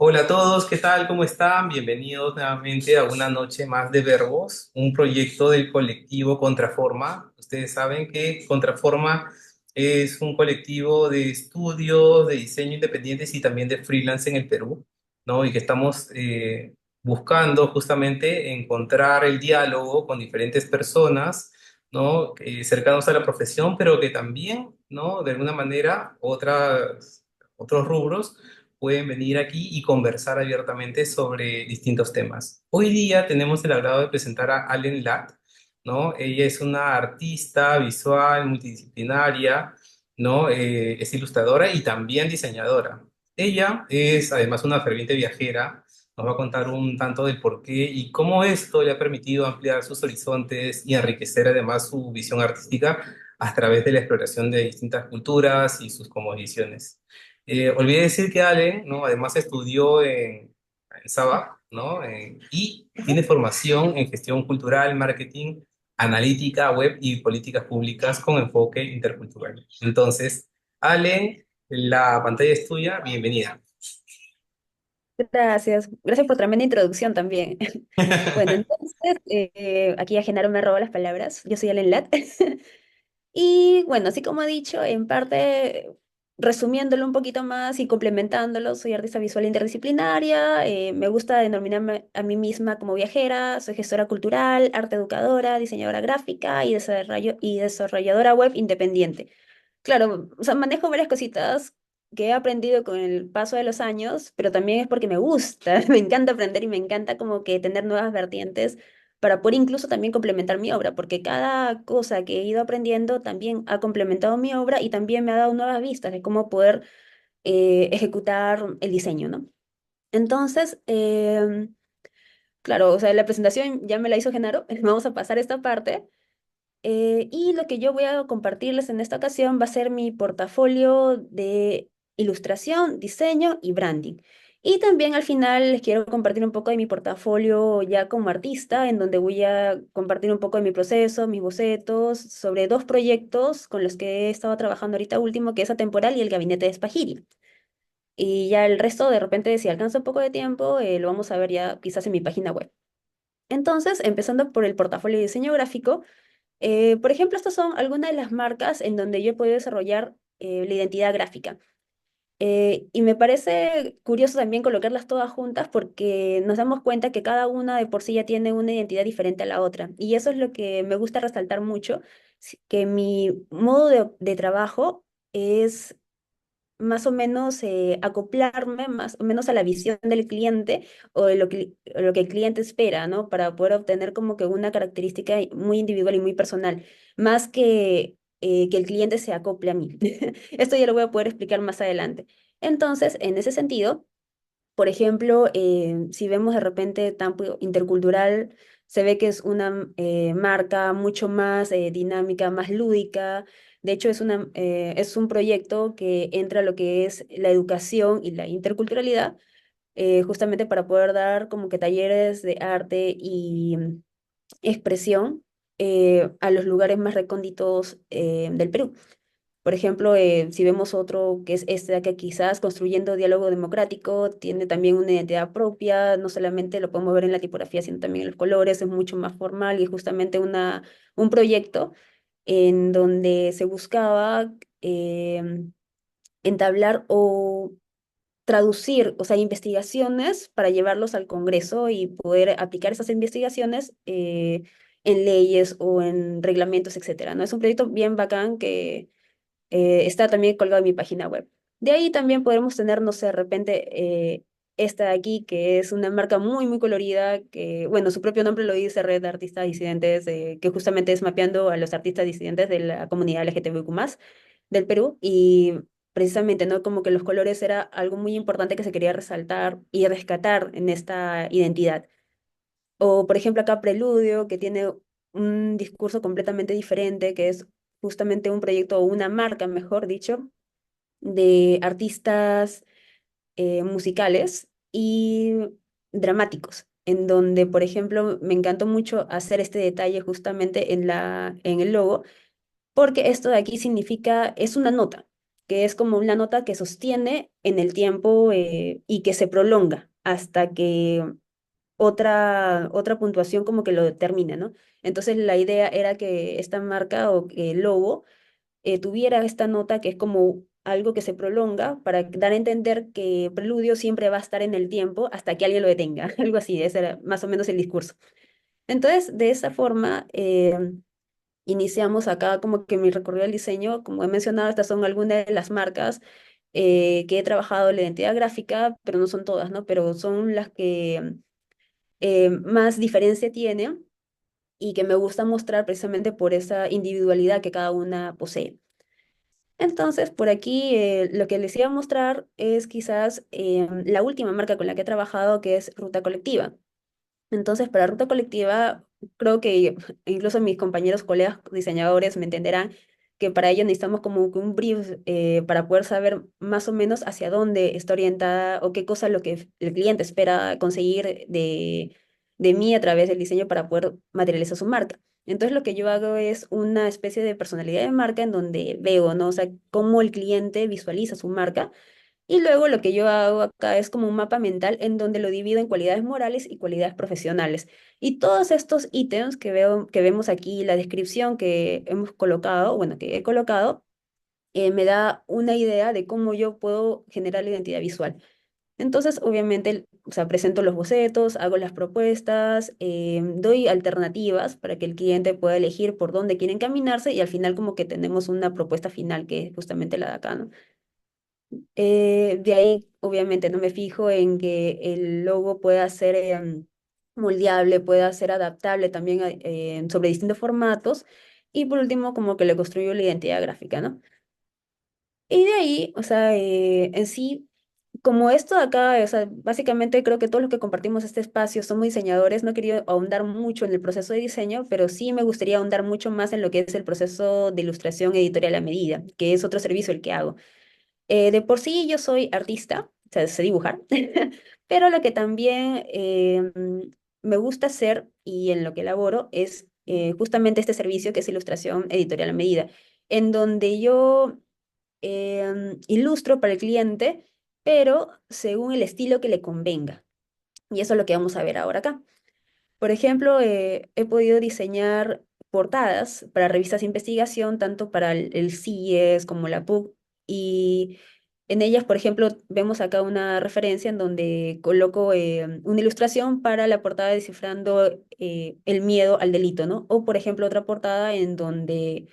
Hola a todos, ¿qué tal? ¿Cómo están? Bienvenidos nuevamente a una noche más de Verbos, un proyecto del colectivo Contraforma. Ustedes saben que Contraforma es un colectivo de estudios, de diseño independientes y también de freelance en el Perú, ¿no? Y que estamos buscando justamente encontrar el diálogo con diferentes personas, ¿no? Cercanos a la profesión, pero que también, ¿no? De alguna manera, otros rubros pueden venir aquí y conversar abiertamente sobre distintos temas. Hoy día tenemos el agrado de presentar a Allen Lat, ¿no? Ella es una artista visual multidisciplinaria, ¿no? Es ilustradora y también diseñadora. Ella es además una ferviente viajera. Nos va a contar un tanto del por qué y cómo esto le ha permitido ampliar sus horizontes y enriquecer además su visión artística a través de la exploración de distintas culturas y sus cosmovisiones. Olvidé decir que Ale, ¿no? Además estudió en SABA, ¿no? Y tiene formación en gestión cultural, marketing, analítica, web y políticas públicas con enfoque intercultural. Entonces, Ale, la pantalla es tuya, bienvenida. Gracias, gracias por tremenda introducción también. Bueno, entonces, aquí ya Genaro me robó las palabras, yo soy Ellen Lat. Y bueno, así como he dicho, en parte, resumiéndolo un poquito más y complementándolo, soy artista visual interdisciplinaria, me gusta denominarme a mí misma como viajera, soy gestora cultural, arte educadora, diseñadora gráfica y desarrolladora web independiente. Claro, o sea, manejo varias cositas que he aprendido con el paso de los años, pero también es porque me gusta, me encanta aprender y me encanta como que tener nuevas vertientes para poder incluso también complementar mi obra, porque cada cosa que he ido aprendiendo también ha complementado mi obra y también me ha dado nuevas vistas de cómo poder ejecutar el diseño, ¿no? Entonces, claro, o sea, la presentación ya me la hizo Genaro, vamos a pasar esta parte. Y lo que yo voy a compartirles en esta ocasión va a ser mi portafolio de ilustración, diseño y branding. Y también al final les quiero compartir un poco de mi portafolio ya como artista, en donde voy a compartir un poco de mi proceso, mis bocetos, sobre dos proyectos con los que he estado trabajando ahorita último, que es Atemporal y el Gabinete de Espagiria. Y ya el resto, de repente, si alcanza un poco de tiempo, lo vamos a ver ya quizás en mi página web. Entonces, empezando por el portafolio de diseño gráfico. Por ejemplo, estas son algunas de las marcas en donde yo he podido desarrollar la identidad gráfica. Y me parece curioso también colocarlas todas juntas porque nos damos cuenta que cada una de por sí ya tiene una identidad diferente a la otra. Y eso es lo que me gusta resaltar mucho, que mi modo de trabajo es más o menos acoplarme más o menos a la visión del cliente o de lo que el cliente espera, ¿no? Para poder obtener como que una característica muy individual y muy personal, más que el cliente se acople a mí. Esto ya lo voy a poder explicar más adelante. Entonces, en ese sentido, por ejemplo, si vemos de repente Tampo Intercultural, se ve que es una marca mucho más dinámica, más lúdica. De hecho, es un proyecto que entra a lo que es la educación y la interculturalidad, justamente para poder dar como que talleres de arte y expresión a los lugares más recónditos del Perú. Por ejemplo, si vemos otro que es este de acá, quizás construyendo diálogo democrático, tiene también una identidad propia, no solamente lo podemos ver en la tipografía, sino también en los colores, es mucho más formal y es justamente un proyecto en donde se buscaba entablar o traducir, o sea, investigaciones para llevarlos al Congreso y poder aplicar esas investigaciones en leyes o en reglamentos, etcétera, ¿no? Es un proyecto bien bacán que está también colgado en mi página web. De ahí también podremos tener, no sé, de repente esta de aquí, que es una marca muy, muy colorida, que, bueno, su propio nombre lo dice, Red de Artistas Disidentes, que justamente es mapeando a los artistas disidentes de la comunidad LGTBIQ+, del Perú, y precisamente, ¿no? Como que los colores era algo muy importante que se quería resaltar y rescatar en esta identidad. O, por ejemplo, acá Preludio, que tiene un discurso completamente diferente, que es justamente un proyecto o una marca, mejor dicho, de artistas musicales y dramáticos, en donde, por ejemplo, me encantó mucho hacer este detalle justamente en el logo, porque esto de aquí significa, es una nota. que es como una nota que sostiene en el tiempo y que se prolonga hasta que otra puntuación como que lo determine, ¿no? Entonces la idea era que esta marca o que el logo tuviera esta nota que es como algo que se prolonga para dar a entender que Preludio siempre va a estar en el tiempo hasta que alguien lo detenga, algo así, ese era más o menos el discurso. Entonces, de esa forma, iniciamos acá como que mi recorrido del diseño, como he mencionado, estas son algunas de las marcas que he trabajado en la identidad gráfica, pero no son todas, ¿no? Pero son las que más diferencia tienen y que me gusta mostrar precisamente por esa individualidad que cada una posee. Entonces, por aquí lo que les iba a mostrar es quizás la última marca con la que he trabajado, que es Ruta Colectiva. Entonces, para Ruta Colectiva, creo que incluso mis compañeros, colegas diseñadores me entenderán que para ello necesitamos como que un brief para poder saber más o menos hacia dónde está orientada o qué cosa es lo que el cliente espera conseguir de mí a través del diseño para poder materializar su marca. Entonces, lo que yo hago es una especie de personalidad de marca en donde veo, ¿no? O sea, cómo el cliente visualiza su marca y luego lo que yo hago acá es como un mapa mental en donde lo divido en cualidades morales y cualidades profesionales. Y todos estos ítems que vemos aquí, la descripción que hemos colocado, bueno, que he colocado, me da una idea de cómo yo puedo generar la identidad visual. Entonces, obviamente, o sea, presento los bocetos, hago las propuestas, doy alternativas para que el cliente pueda elegir por dónde quiere encaminarse y al final como que tenemos una propuesta final que es justamente la de acá, ¿no? De ahí, obviamente, no me fijo en que el logo pueda ser moldeable, pueda ser adaptable también sobre distintos formatos. Y por último, como que le construyo la identidad gráfica, ¿no? Y de ahí, o sea, en sí, como esto de acá, o sea, básicamente creo que todos los que compartimos este espacio somos diseñadores, no he querido ahondar mucho en el proceso de diseño, pero sí me gustaría ahondar mucho más en lo que es el proceso de ilustración editorial a medida, que es otro servicio el que hago. De por sí yo soy artista, o sea, sé dibujar, pero lo que también me gusta hacer y en lo que elaboro es justamente este servicio que es ilustración editorial a medida, en donde yo ilustro para el cliente, pero según el estilo que le convenga. Y eso es lo que vamos a ver ahora acá. Por ejemplo, he podido diseñar portadas para revistas de investigación, tanto para el CIES como la PUC, y en ellas, por ejemplo, vemos acá una referencia en donde coloco una ilustración para la portada descifrando el miedo al delito, ¿no? O, por ejemplo, otra portada en donde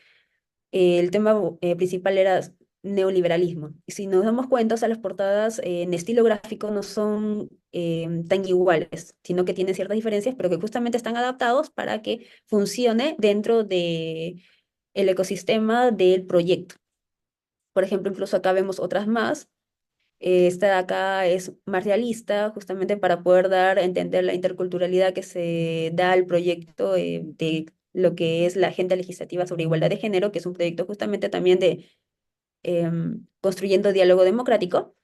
el tema principal era neoliberalismo. Y si nos damos cuenta, o sea, las portadas en estilo gráfico no son tan iguales, sino que tienen ciertas diferencias, pero que justamente están adaptados para que funcione dentro de el ecosistema del proyecto. Por ejemplo, incluso acá vemos otras más. Esta de acá es más realista, justamente para poder dar a entender la interculturalidad que se da al proyecto de lo que es la Agenda Legislativa sobre Igualdad de Género, que es un proyecto justamente también de construyendo diálogo democrático.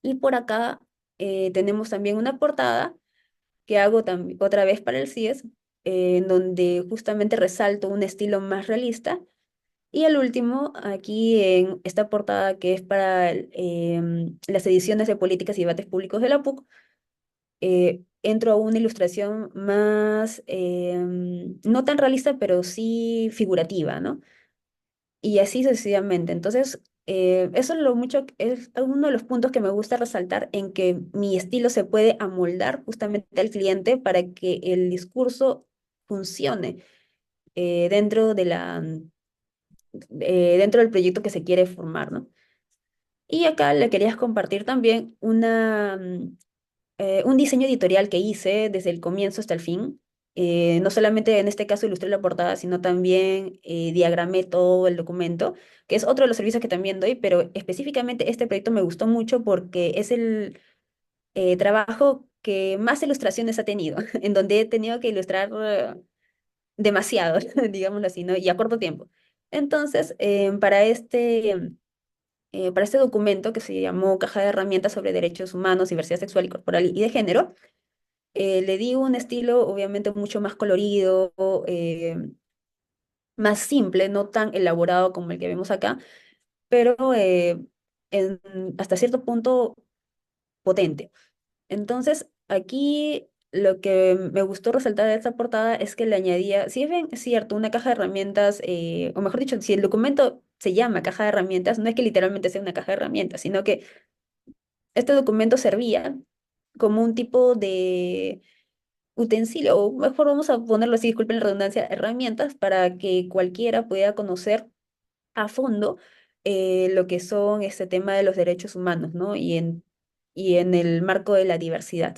Y por acá tenemos también una portada que hago otra vez para el CIES, en donde justamente resalto un estilo más realista. Y el último, aquí en esta portada que es para las ediciones de políticas y debates públicos de la PUC, entro a una ilustración más, no tan realista, pero sí figurativa, ¿no? Y así sucesivamente. Entonces, eso es lo mucho, es uno de los puntos que me gusta resaltar en que mi estilo se puede amoldar justamente al cliente para que el discurso funcione dentro de dentro del proyecto que se quiere formar, ¿no? Y acá le querías compartir también un diseño editorial que hice desde el comienzo hasta el fin. No solamente en este caso ilustré la portada, sino también diagramé todo el documento, que es otro de los servicios que también doy, pero específicamente este proyecto me gustó mucho porque es el trabajo que más ilustraciones ha tenido, en donde he tenido que ilustrar demasiado, digámoslo así, ¿no? Y a corto tiempo. Entonces, para este documento que se llamó Caja de Herramientas sobre Derechos Humanos, Diversidad Sexual y Corporal y de Género, le di un estilo obviamente mucho más colorido, más simple, no tan elaborado como el que vemos acá, pero en, hasta cierto punto potente. Entonces, aquí lo que me gustó resaltar de esta portada es que le añadía, si bien es cierto, una caja de herramientas, o mejor dicho, si el documento se llama caja de herramientas, no es que literalmente sea una caja de herramientas, sino que este documento servía como un tipo de utensilio, o mejor vamos a ponerlo así, disculpen la redundancia, herramientas para que cualquiera pueda conocer a fondo lo que son este tema de los derechos humanos, ¿no? Y en el marco de la diversidad.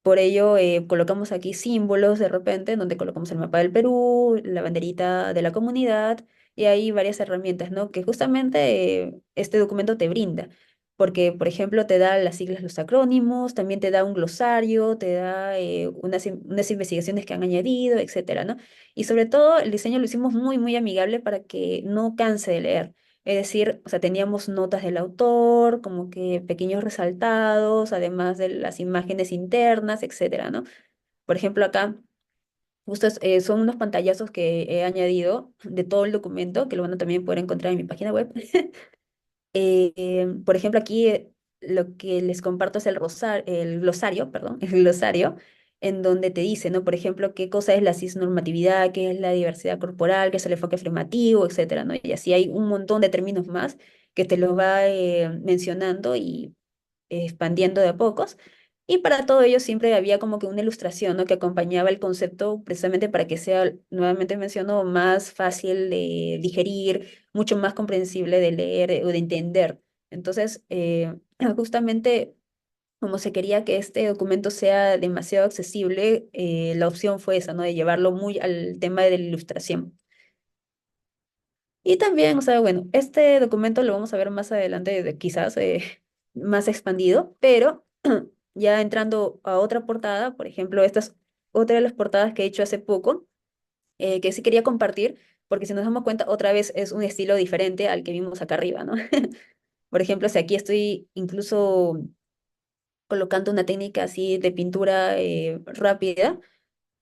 Por ello, colocamos aquí símbolos de repente, donde colocamos el mapa del Perú, la banderita de la comunidad y hay varias herramientas, ¿no? Que justamente este documento te brinda. Porque, por ejemplo, te da las siglas, los acrónimos, también te da un glosario, te da unas investigaciones que han añadido, etcétera, ¿no? Y sobre todo, el diseño lo hicimos muy, muy amigable para que no canse de leer. Es decir, o sea, teníamos notas del autor, como que pequeños resaltados, además de las imágenes internas, etcétera, ¿no? Por ejemplo, acá justo son unos pantallazos que he añadido de todo el documento, que lo van a también poder encontrar en mi página web. Por ejemplo, aquí lo que les comparto es el glosario, perdón, el glosario, en donde te dice, ¿no? Por ejemplo, qué cosa es la cisnormatividad, qué es la diversidad corporal, qué es el enfoque afirmativo, etcétera, ¿no? Y así hay un montón de términos más que te los va mencionando y expandiendo de a pocos. Y para todo ello siempre había como que una ilustración, ¿no? Que acompañaba el concepto precisamente para que sea, nuevamente menciono, más fácil de digerir, mucho más comprensible de leer o de entender. Entonces, justamente como se quería que este documento sea demasiado accesible, la opción fue esa, ¿no? De llevarlo muy al tema de la ilustración. Y también, o sea, bueno, este documento lo vamos a ver más adelante, quizás más expandido, pero ya entrando a otra portada, por ejemplo, esta es otra de las portadas que he hecho hace poco, que sí quería compartir, porque si nos damos cuenta, otra vez es un estilo diferente al que vimos acá arriba, ¿no? Por ejemplo, si aquí estoy incluso colocando una técnica así de pintura rápida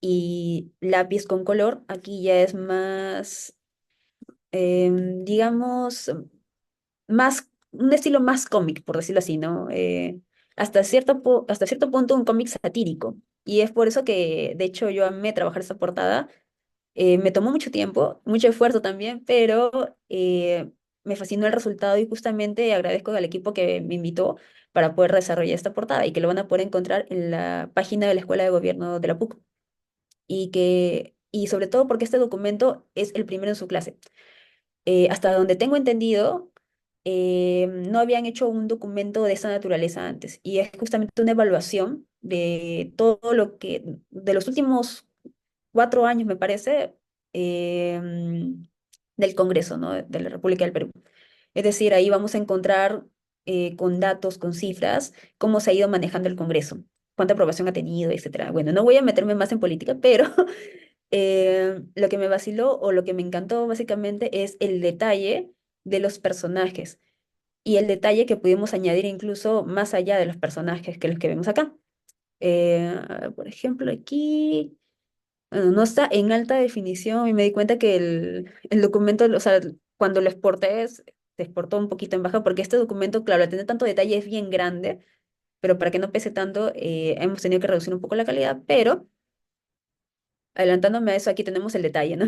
y lápiz con color, aquí ya es más, digamos, un estilo más cómic, por decirlo así, ¿no? Hasta cierto punto un cómic satírico. Y es por eso que, de hecho, yo amé trabajar esa portada. Me tomó mucho tiempo, mucho esfuerzo también, pero me fascinó el resultado y justamente agradezco al equipo que me invitó para poder desarrollar esta portada y que lo van a poder encontrar en la página de la Escuela de Gobierno de la PUC. Y sobre todo porque este documento es el primero en su clase. Hasta donde tengo entendido, no habían hecho un documento de esa naturaleza antes. Y es justamente una evaluación de todo lo que, de los últimos 4 años, me parece, del Congreso, ¿no? De la República del Perú. Es decir, ahí vamos a encontrar con datos, con cifras, cómo se ha ido manejando el Congreso, cuánta aprobación ha tenido, etcétera. Bueno, no voy a meterme más en política, pero lo que me vaciló o lo que me encantó básicamente es el detalle de los personajes y el detalle que pudimos añadir incluso más allá de los personajes que los que vemos acá. Por ejemplo, aquí bueno, no está en alta definición y me di cuenta que el documento, o sea, cuando lo exporté, se exportó un poquito en baja porque este documento, claro, al tener tanto detalle es bien grande, pero para que no pese tanto, hemos tenido que reducir un poco la calidad, pero adelantándome a eso, aquí tenemos el detalle, ¿no?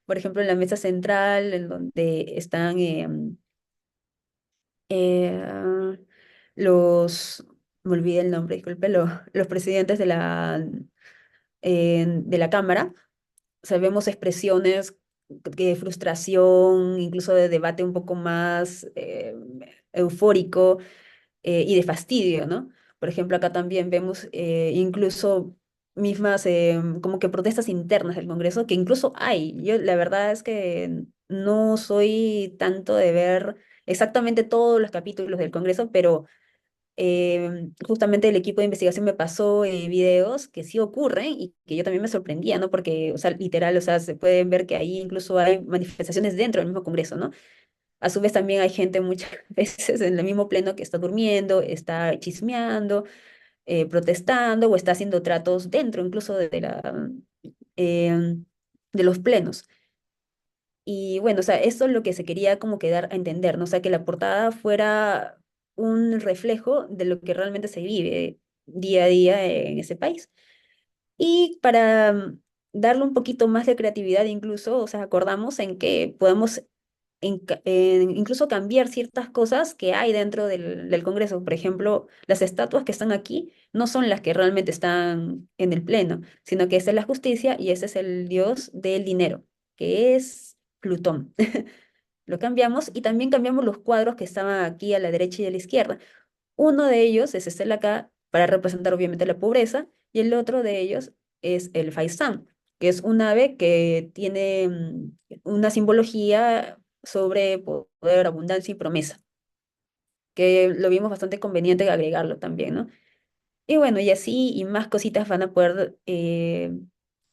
Por ejemplo, en la mesa central, en donde están eh, los, me olvidé el nombre, disculpe, los presidentes de la Cámara, o sea, vemos expresiones de frustración, incluso de debate un poco más eufórico y de fastidio, ¿no? Por ejemplo, acá también vemos incluso mismas como que protestas internas del Congreso, que incluso hay. Yo la verdad es que no soy tanto de ver exactamente todos los capítulos del Congreso, pero justamente el equipo de investigación me pasó videos que sí ocurren y que yo también me sorprendía, ¿no? Porque, o sea, literal, o sea, se pueden ver que ahí incluso hay manifestaciones dentro del mismo Congreso, ¿no? A su vez también hay gente muchas veces en el mismo pleno que está durmiendo, está chismeando, protestando o está haciendo tratos dentro incluso de los plenos. Y bueno, o sea, eso es lo que se quería como que dar a entender, ¿no? O sea, que la portada fuera un reflejo de lo que realmente se vive día a día en ese país. Y para darle un poquito más de creatividad incluso, o sea, acordamos en que podemos incluso cambiar ciertas cosas que hay dentro del Congreso. Por ejemplo, las estatuas que están aquí no son las que realmente están en el Pleno, sino que esa es la justicia y ese es el dios del dinero, que es Plutón. Lo cambiamos y también cambiamos los cuadros que estaban aquí a la derecha y a la izquierda. Uno de ellos es este de acá, para representar obviamente la pobreza, y el otro de ellos es el faisán, que es un ave que tiene una simbología sobre poder, abundancia y promesa, que lo vimos bastante conveniente agregarlo también, ¿no? Y bueno, y así y más cositas van a poder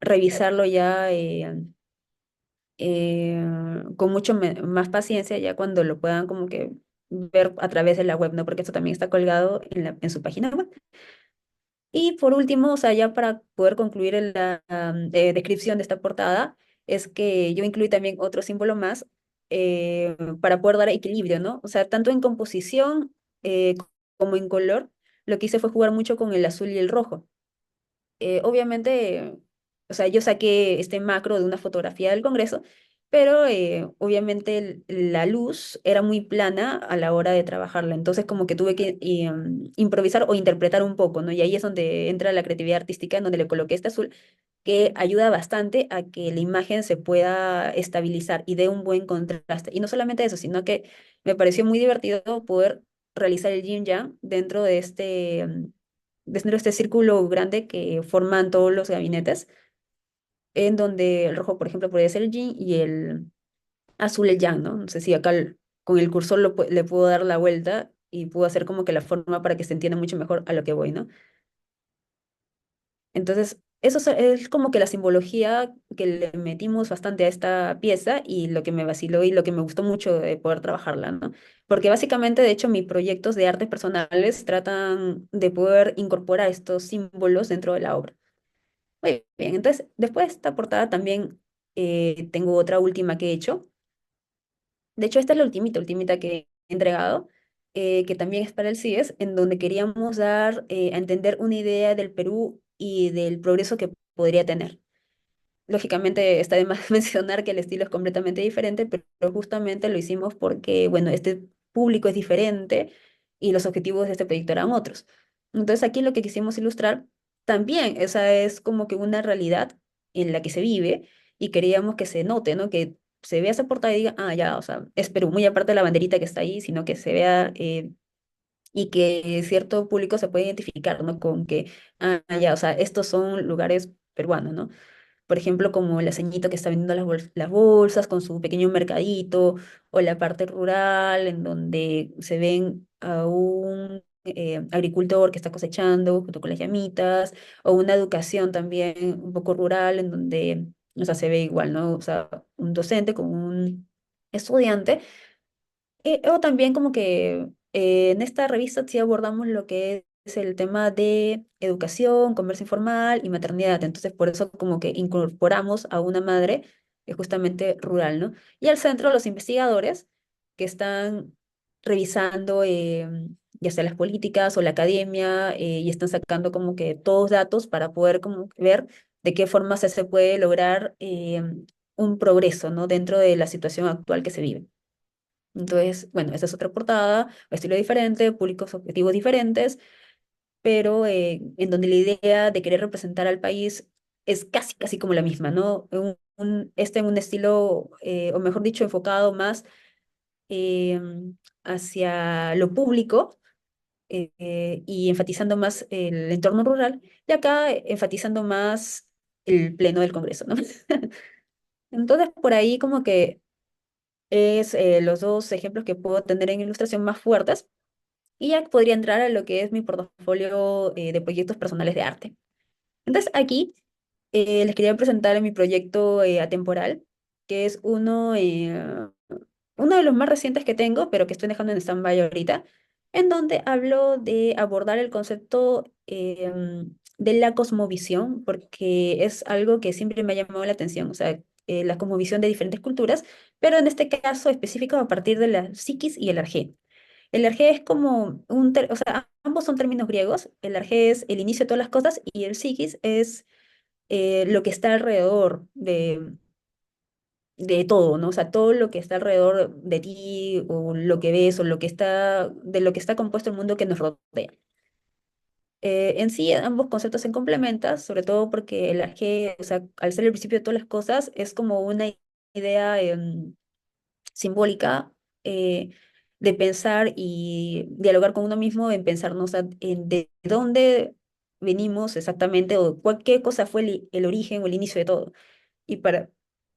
revisarlo ya con mucho más paciencia ya cuando lo puedan como que ver a través de la web, ¿no? Porque esto también está colgado en su página web. Y por último, o sea, ya para poder concluir la descripción de esta portada, es que yo incluí también otro símbolo más para poder dar equilibrio, ¿no? O sea, tanto en composición como en color, lo que hice fue jugar mucho con el azul y el rojo. Obviamente, o sea, yo saqué este macro de una fotografía del Congreso, pero obviamente la luz era muy plana a la hora de trabajarla, entonces como que tuve que improvisar o interpretar un poco, ¿no? Y ahí es donde entra la creatividad artística, en donde le coloqué este azul, que ayuda bastante a que la imagen se pueda estabilizar y dé un buen contraste. Y no solamente eso, sino que me pareció muy divertido poder realizar el yin yang dentro de este círculo grande que forman todos los gabinetes, en donde el rojo, por ejemplo, podría ser el yin y el azul el yang, ¿no? No sé si acá con el cursor le puedo dar la vuelta y puedo hacer como que la forma para que se entienda mucho mejor a lo que voy, ¿no? Entonces, eso es como que la simbología que le metimos bastante a esta pieza y lo que me vaciló y lo que me gustó mucho de poder trabajarla, ¿no? Porque básicamente, de hecho, mis proyectos de artes personales tratan de poder incorporar estos símbolos dentro de la obra. Muy bien, entonces después de esta portada también tengo otra última que he hecho. De hecho, esta es la ultimita que he entregado, que también es para el CIES, en donde queríamos dar a entender una idea del Perú y del progreso que podría tener. Lógicamente está de más mencionar que el estilo es completamente diferente, pero justamente lo hicimos porque, bueno, este público es diferente y los objetivos de este proyecto eran otros. Entonces aquí lo que quisimos ilustrar también, esa es como que una realidad en la que se vive y queríamos que se note, ¿no? Que se vea esa portada y diga, ah, ya, o sea, es Perú, muy aparte de la banderita que está ahí, sino que se vea y que cierto público se puede identificar, ¿no? Con que, ah, ya, o sea, estos son lugares peruanos, ¿no? Por ejemplo, como la ceñito que está vendiendo las bolsas con su pequeño mercadito, o la parte rural en donde se ven a un agricultor que está cosechando junto con las llamitas, o una educación también un poco rural en donde, o sea, se ve igual, ¿no? O sea, un docente con un estudiante o también como que en esta revista sí abordamos lo que es el tema de educación, comercio informal y maternidad. Entonces, por eso como que incorporamos a una madre justamente rural, ¿no? Y al centro los investigadores que están revisando ya sea las políticas o la academia y están sacando como que todos datos para poder como ver de qué forma se puede lograr un progreso, ¿no? Dentro de la situación actual que se vive. Entonces, bueno, esa es otra portada, estilo diferente, públicos objetivos diferentes, pero en donde la idea de querer representar al país es casi, casi como la misma, ¿no? En un estilo, o mejor dicho, enfocado más eh, hacia lo público y enfatizando más el entorno rural, y acá enfatizando más el pleno del Congreso, ¿no? Entonces, por ahí como que es los dos ejemplos que puedo tener en ilustración más fuertes. Y ya podría entrar a lo que es mi portafolio de proyectos personales de arte. Entonces, aquí les quería presentar mi proyecto atemporal, que es uno de los más recientes que tengo, pero que estoy dejando en stand-by ahorita, en donde hablo de abordar el concepto de la cosmovisión, porque es algo que siempre me ha llamado la atención. O sea, la cosmovisión de diferentes culturas, pero en este caso específico a partir de la psiquis y el arjé. El arjé es como o sea, ambos son términos griegos. El arjé es el inicio de todas las cosas y el psiquis es lo que está alrededor de todo, ¿no? O sea, todo lo que está alrededor de ti o lo que ves o de lo que está compuesto el mundo que nos rodea. En sí, ambos conceptos se complementan, sobre todo porque el arjé, o sea, al ser el principio de todas las cosas, es como una idea simbólica eh, de pensar y dialogar con uno mismo en pensarnos en de dónde venimos exactamente o qué cosa fue el origen o el inicio de todo. Y para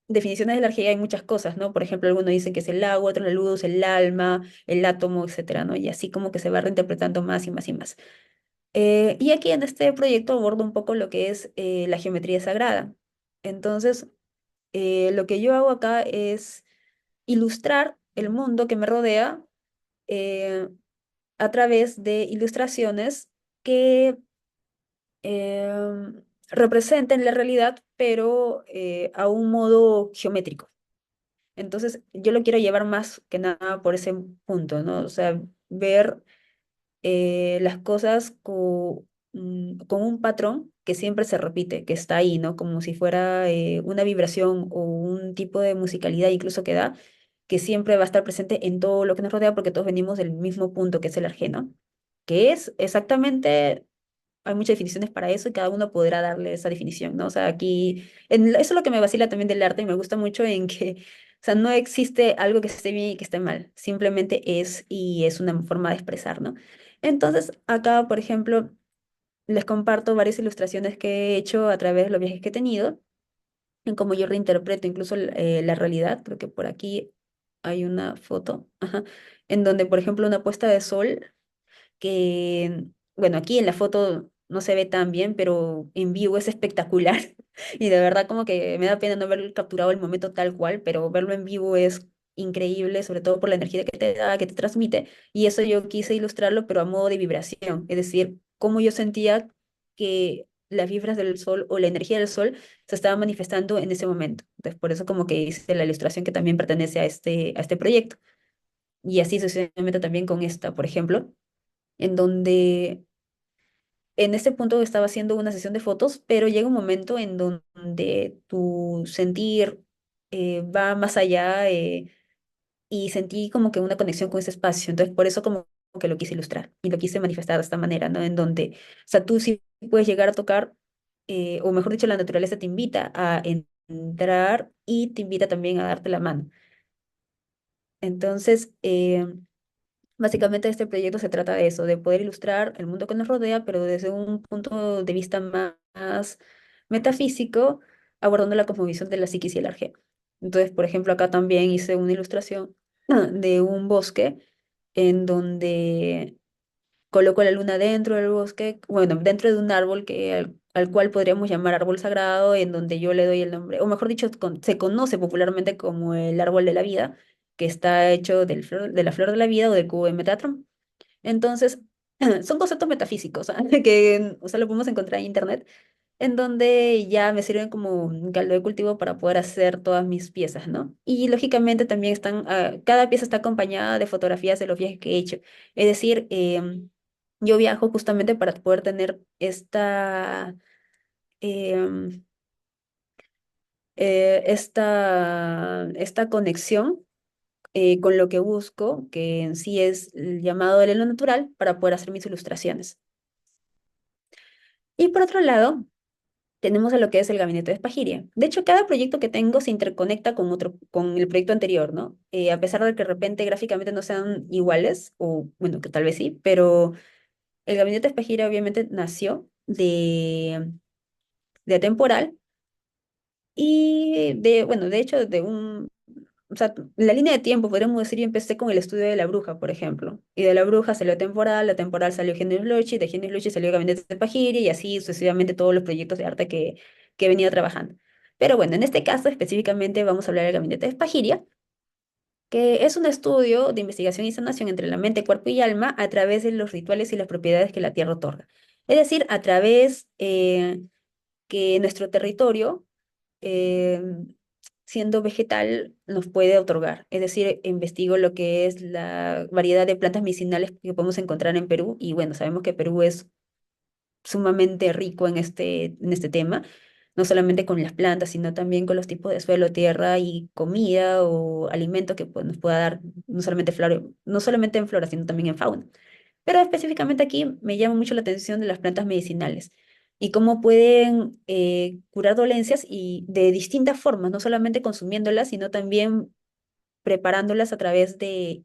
definiciones de la energía hay muchas cosas, ¿no? Por ejemplo, algunos dicen que es el agua, otros la luz, el alma, el átomo, etcétera, ¿no? Y así como que se va reinterpretando más y más y más. Y aquí en este proyecto abordo un poco lo que es la geometría sagrada. Entonces, lo que yo hago acá es ilustrar el mundo que me rodea eh, a través de ilustraciones que representen la realidad, pero a un modo geométrico. Entonces, yo lo quiero llevar más que nada por ese punto, ¿no? O sea, ver las cosas con un patrón que siempre se repite, que está ahí, ¿no? Como si fuera una vibración o un tipo de musicalidad incluso que da, que siempre va a estar presente en todo lo que nos rodea porque todos venimos del mismo punto, que es el ajeno, que es exactamente hay muchas definiciones para eso y cada uno podrá darle esa definición, ¿no? O sea, aquí, eso es lo que me vacila también del arte y me gusta mucho en que, o sea, no existe algo que esté bien y que esté mal, simplemente es y es una forma de expresar, ¿no? Entonces, acá, por ejemplo, les comparto varias ilustraciones que he hecho a través de los viajes que he tenido, en cómo yo reinterpreto incluso la realidad, creo que por aquí hay una foto, ajá, en donde, por ejemplo, una puesta de sol que, bueno, aquí en la foto no se ve tan bien, pero en vivo es espectacular. Y de verdad como que me da pena no haber capturado el momento tal cual, pero verlo en vivo es increíble, sobre todo por la energía que te da, que te transmite. Y eso yo quise ilustrarlo, pero a modo de vibración, es decir, cómo yo sentía que las vibras del sol o la energía del sol se estaba manifestando en ese momento. Entonces, por eso como que hice la ilustración que también pertenece a este proyecto. Y así sucesivamente también con esta, por ejemplo en donde en ese punto estaba haciendo una sesión de fotos, pero llega un momento en donde tu sentir va más allá y sentí como que una conexión con ese espacio. Entonces, por eso como que lo quise ilustrar y lo quise manifestar de esta manera, ¿no? En donde, o sea, tú sí puedes llegar a tocar, o mejor dicho, la naturaleza te invita a entrar y te invita también a darte la mano. Entonces, básicamente este proyecto se trata de eso, de poder ilustrar el mundo que nos rodea, pero desde un punto de vista más metafísico, abordando la cosmovisión de la psiquis y el arjé. Entonces, por ejemplo, acá también hice una ilustración de un bosque en donde coloco la luna dentro del bosque, bueno, dentro de un árbol al cual podríamos llamar árbol sagrado, en donde yo le doy el nombre, o mejor dicho, se conoce popularmente como el árbol de la vida, que está hecho de la flor de la vida o del cubo de Metatron. Entonces, son conceptos metafísicos, ¿ah? Que, o sea, lo podemos encontrar en internet, en donde ya me sirven como un caldo de cultivo para poder hacer todas mis piezas, ¿no? Y lógicamente también cada pieza está acompañada de fotografías de los viajes que he hecho. Es decir, yo viajo justamente para poder tener em, esta conexión con lo que busco, que en sí es el llamado de lo natural, para poder hacer mis ilustraciones. Y por otro lado, tenemos a lo que es el gabinete de Espagiria. De hecho, cada proyecto que tengo se interconecta con con el proyecto anterior, ¿no? A pesar de que de repente gráficamente no sean iguales, o bueno, que tal vez sí, pero el gabinete de Espagiria obviamente nació de Atemporal y bueno, de hecho, o sea, la línea de tiempo, podríamos decir, yo empecé con el estudio de la bruja, por ejemplo. Y de la bruja salió Temporal, la Temporal salió Genius Loci, de Genius Loci salió Gabinete de Pajiria y así sucesivamente todos los proyectos de arte que he venido trabajando. Pero bueno, en este caso específicamente vamos a hablar del Gabinete de Pajiria, que es un estudio de investigación y sanación entre la mente, cuerpo y alma a través de los rituales y las propiedades que la Tierra otorga. Es decir, a través que nuestro territorio eh, siendo vegetal, nos puede otorgar. Es decir, investigo lo que es la variedad de plantas medicinales que podemos encontrar en Perú y bueno, sabemos que Perú es sumamente rico en este tema, no solamente con las plantas, sino también con los tipos de suelo, tierra y comida o alimento que pues, nos pueda dar no solamente flora, no solamente en flora, sino también en fauna. Pero específicamente aquí me llama mucho la atención de las plantas medicinales y cómo pueden curar dolencias y de distintas formas, no solamente consumiéndolas, sino también preparándolas a través de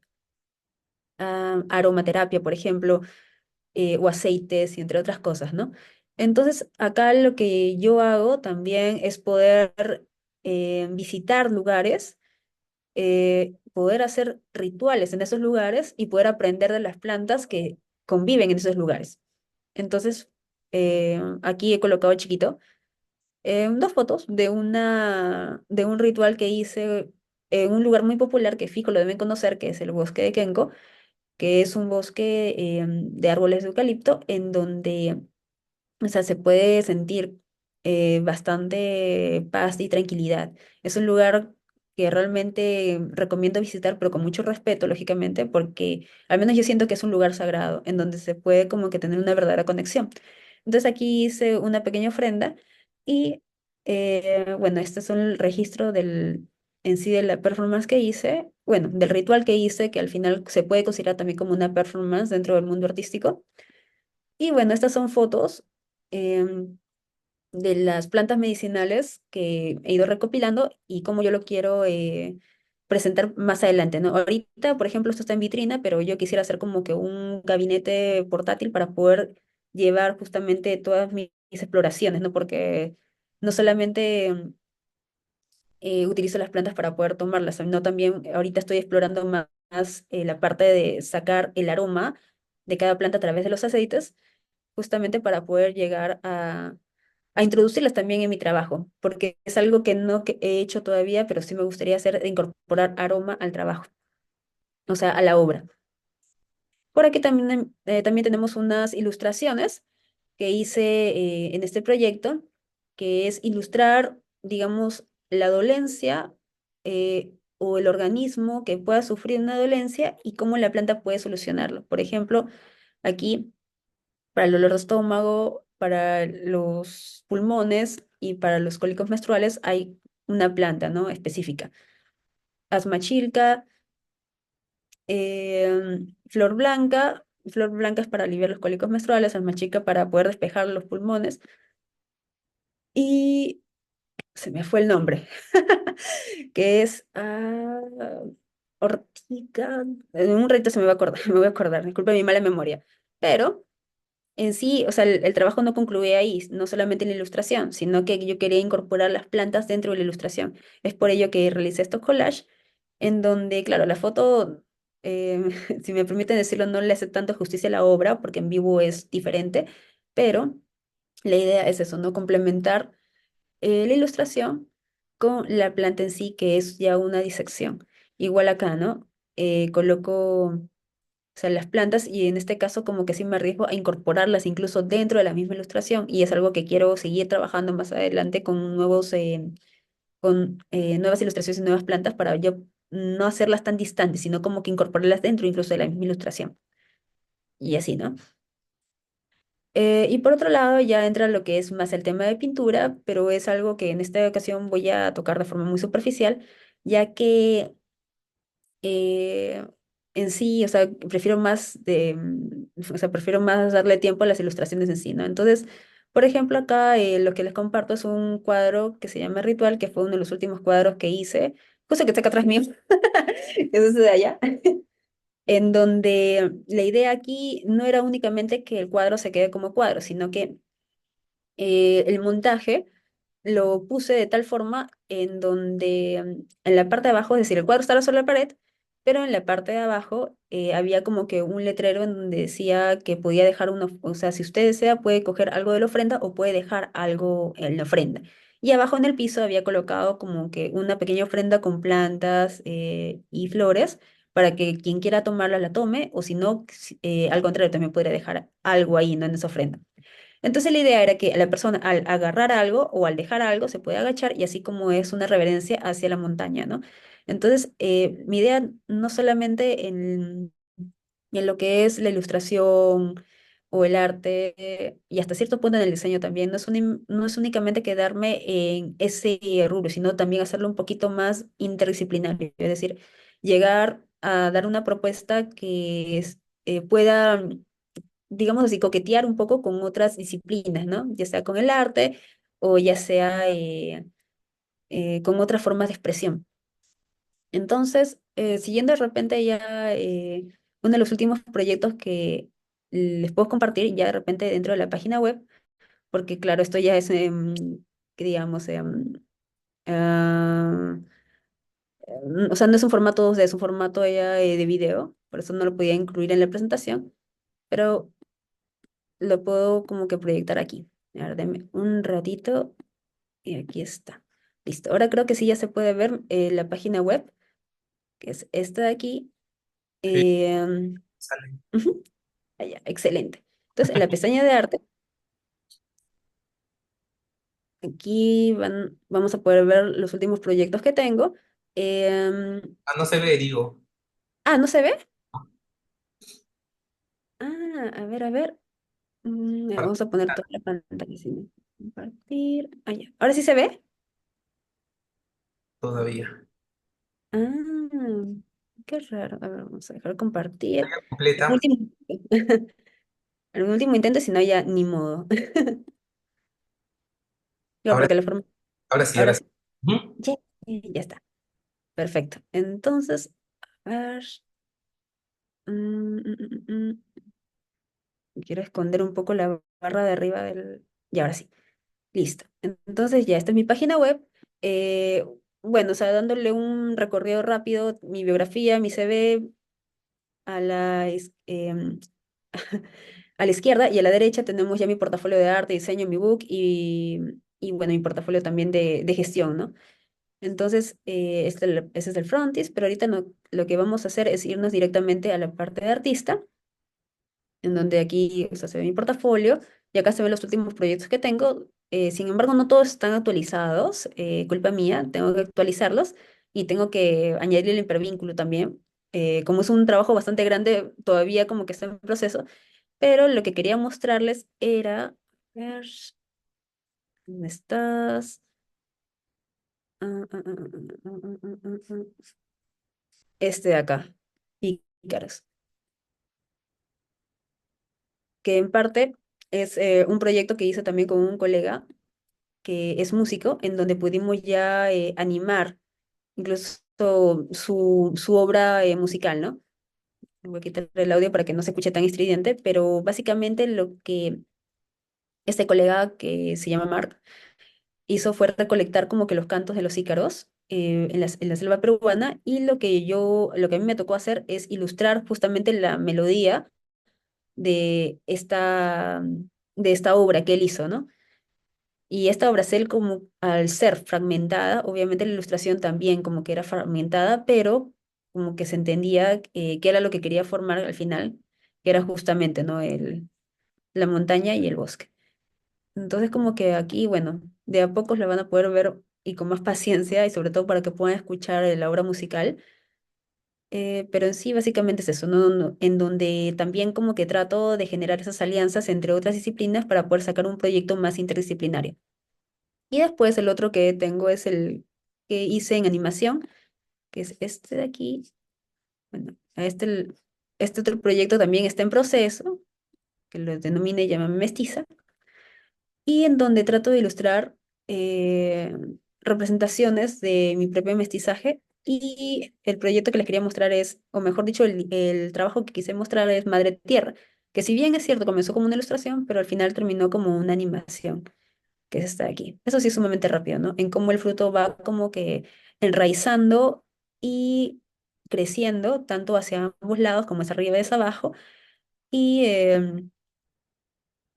aromaterapia, por ejemplo, o aceites y entre otras cosas, ¿no? Entonces, acá lo que yo hago también es poder visitar lugares, poder hacer rituales en esos lugares y poder aprender de las plantas que conviven en esos lugares. Entonces, aquí he colocado chiquito dos fotos de un ritual que hice en un lugar muy popular que fijo lo deben conocer, que es el bosque de Kenko, que es un bosque de árboles de eucalipto en donde, o sea, se puede sentir bastante paz y tranquilidad. Es un lugar que realmente recomiendo visitar, pero con mucho respeto, lógicamente, porque al menos yo siento que es un lugar sagrado, en donde se puede como que tener una verdadera conexión. Entonces aquí hice una pequeña ofrenda y, bueno, este es el registro en sí de la performance que hice, bueno, del ritual que hice, que al final se puede considerar también como una performance dentro del mundo artístico. Y bueno, estas son fotos em, de las plantas medicinales que he ido recopilando y cómo yo lo quiero presentar más adelante, ¿no? Ahorita, por ejemplo, esto está en vitrina, pero yo quisiera hacer como que un gabinete portátil para poder llevar justamente todas mis exploraciones, ¿no? Porque no solamente utilizo las plantas para poder tomarlas, sino también ahorita estoy explorando más, la parte de sacar el aroma de cada planta a través de los aceites, justamente para poder llegar a introducirlas también en mi trabajo, porque es algo que no que he hecho todavía, pero sí me gustaría hacer, de incorporar aroma al trabajo, o sea, a la obra. Por aquí también, también tenemos unas ilustraciones que hice en este proyecto, que es ilustrar, digamos, la dolencia o el organismo que pueda sufrir una dolencia y cómo la planta puede solucionarlo. Por ejemplo, aquí para el dolor de estómago, para los pulmones y para los cólicos menstruales hay una planta, ¿no? Específica. Asmachilca, flor blanca es para aliviar los cólicos menstruales, asmachilca para poder despejar los pulmones y se me fue el nombre, que es ortiga, en un ratito se me va a acordar, me voy a acordar, disculpe mi mala memoria, pero en sí, o sea, el trabajo no concluía ahí, no solamente en la ilustración, sino que yo quería incorporar las plantas dentro de la ilustración. Es por ello que realicé estos collages, en donde, claro, la foto, eh, si me permiten decirlo, no le hace tanto justicia a la obra, porque en vivo es diferente, pero la idea es eso, ¿no? Complementar la ilustración con la planta en sí, que es ya una disección. Igual acá, ¿no? Coloco o sea, las plantas y en este caso como que sí me arriesgo a incorporarlas incluso dentro de la misma ilustración y es algo que quiero seguir trabajando más adelante con nuevas ilustraciones y nuevas plantas para yo no hacerlas tan distantes, sino como que incorporarlas dentro incluso de la misma ilustración y así, ¿no? Y por otro lado ya entra lo que es más el tema de pintura, pero es algo que en esta ocasión voy a tocar de forma muy superficial, ya que eh, en sí, o sea, o sea, prefiero más darle tiempo a las ilustraciones en sí, ¿no? Entonces, por ejemplo, acá lo que les comparto es un cuadro que se llama Ritual, que fue uno de los últimos cuadros que hice, cosa que está acá atrás mío, eso es de allá, en donde la idea aquí no era únicamente que el cuadro se quede como cuadro, sino que el montaje lo puse de tal forma en donde en la parte de abajo, es decir, el cuadro estaba sobre la pared, pero en la parte de abajo había como que un letrero en donde decía que podía dejar una, o sea, si usted desea, puede coger algo de la ofrenda o puede dejar algo en la ofrenda. Y abajo en el piso había colocado como que una pequeña ofrenda con plantas y flores para que quien quiera tomarla la tome, o si no, al contrario, también podría dejar algo ahí, ¿no? En esa ofrenda. Entonces la idea era que la persona al agarrar algo o al dejar algo se puede agachar y así como es una reverencia hacia la montaña, ¿no? Entonces, mi idea no solamente en lo que es la ilustración o el arte, y hasta cierto punto en el diseño también, no es únicamente quedarme en ese rubro, sino también hacerlo un poquito más interdisciplinario, es decir, llegar a dar una propuesta que pueda, digamos así, coquetear un poco con otras disciplinas, ¿no? Ya sea con el arte o ya sea con otras formas de expresión. Entonces, siguiendo de repente ya uno de los últimos proyectos que les puedo compartir ya de repente dentro de la página web, porque claro, esto ya es, que digamos, ah, o sea, no es un formato 2D, es un formato ya de video, por eso no lo podía incluir en la presentación, pero lo puedo como que proyectar aquí. A ver, denme un ratito y aquí está. Listo. Ahora creo que sí ya se puede ver la página web, que es esta de aquí. Sí, Eh, sale. Ujú. Allá, excelente. Entonces, en la pestaña de arte, aquí vamos a poder ver los últimos proyectos que tengo. Em, Ah, no se ve, digo. ¿No se ve? A ver, a ver. Vamos a poner toda la pantalla sin compartir. Ya. ¿Ahora sí se ve? Todavía. Ah, qué raro. A ver, vamos a dejar compartir. El Completa. último, el último intento, si no, ya ni modo. Claro, Ahora, porque la forma. ahora sí, Ahora ahora sí. sí. Ujú. Ya, ya está. Perfecto. Entonces, a ver. mm, mm, mm, mm, mm. Quiero esconder un poco la barra de arriba del... Y ahora sí, listo. Entonces ya, esta es mi página web. Eh, bueno, o sea, dándole un recorrido rápido, mi biografía, mi CV a a la izquierda y a la derecha tenemos ya mi portafolio de arte, diseño, mi book y bueno, mi portafolio también de gestión, ¿no? Entonces, ese es el frontis, pero ahorita lo que vamos a hacer es irnos directamente a la parte de artista en donde aquí, o sea, se ve mi portafolio y acá se ven los últimos proyectos que tengo. Sin embargo, no todos están actualizados, culpa mía, tengo que actualizarlos y tengo que añadirle el hipervínculo también. Como es un trabajo bastante grande, todavía como que está en proceso, pero lo que quería mostrarles era, a ver, ¿dónde estás? Este de acá, Pícaros, que en parte es un proyecto que hice también con un colega que es músico, en donde pudimos ya animar incluso su obra musical, ¿no? Voy a quitar el audio para que no se escuche tan estridente, pero básicamente lo que este colega que se llama Mark hizo fue recolectar como que los cantos de los ícaros en la selva peruana y lo que a mí me tocó hacer es ilustrar justamente la melodía de de esta obra que él hizo, ¿no? Y esta Bracel, como al ser fragmentada, obviamente la ilustración también como que era fragmentada, pero como que se entendía qué era lo que quería formar al final, que era justamente, ¿no? La montaña y el bosque. Entonces como que aquí, bueno, de a pocos la van a poder ver y con más paciencia y sobre todo para que puedan escuchar la obra musical. Pero en sí básicamente es eso, ¿no? En donde también como que trato de generar esas alianzas entre otras disciplinas para poder sacar un proyecto más interdisciplinario. Y después el otro que tengo es el que hice en animación, que es este de aquí. Bueno, este otro proyecto también está en proceso, que lo denominé Llámame Mestiza, y en donde trato de ilustrar eh, representaciones de mi propio mestizaje. Y el proyecto que les quería mostrar es, o mejor dicho, el trabajo que quise mostrar es Madre Tierra, que si bien es cierto, comenzó como una ilustración, pero al final terminó como una animación que es esta de aquí. Eso sí es sumamente rápido, ¿no? En cómo el fruto va como que enraizando y creciendo, tanto hacia ambos lados como hacia arriba y hacia abajo, y,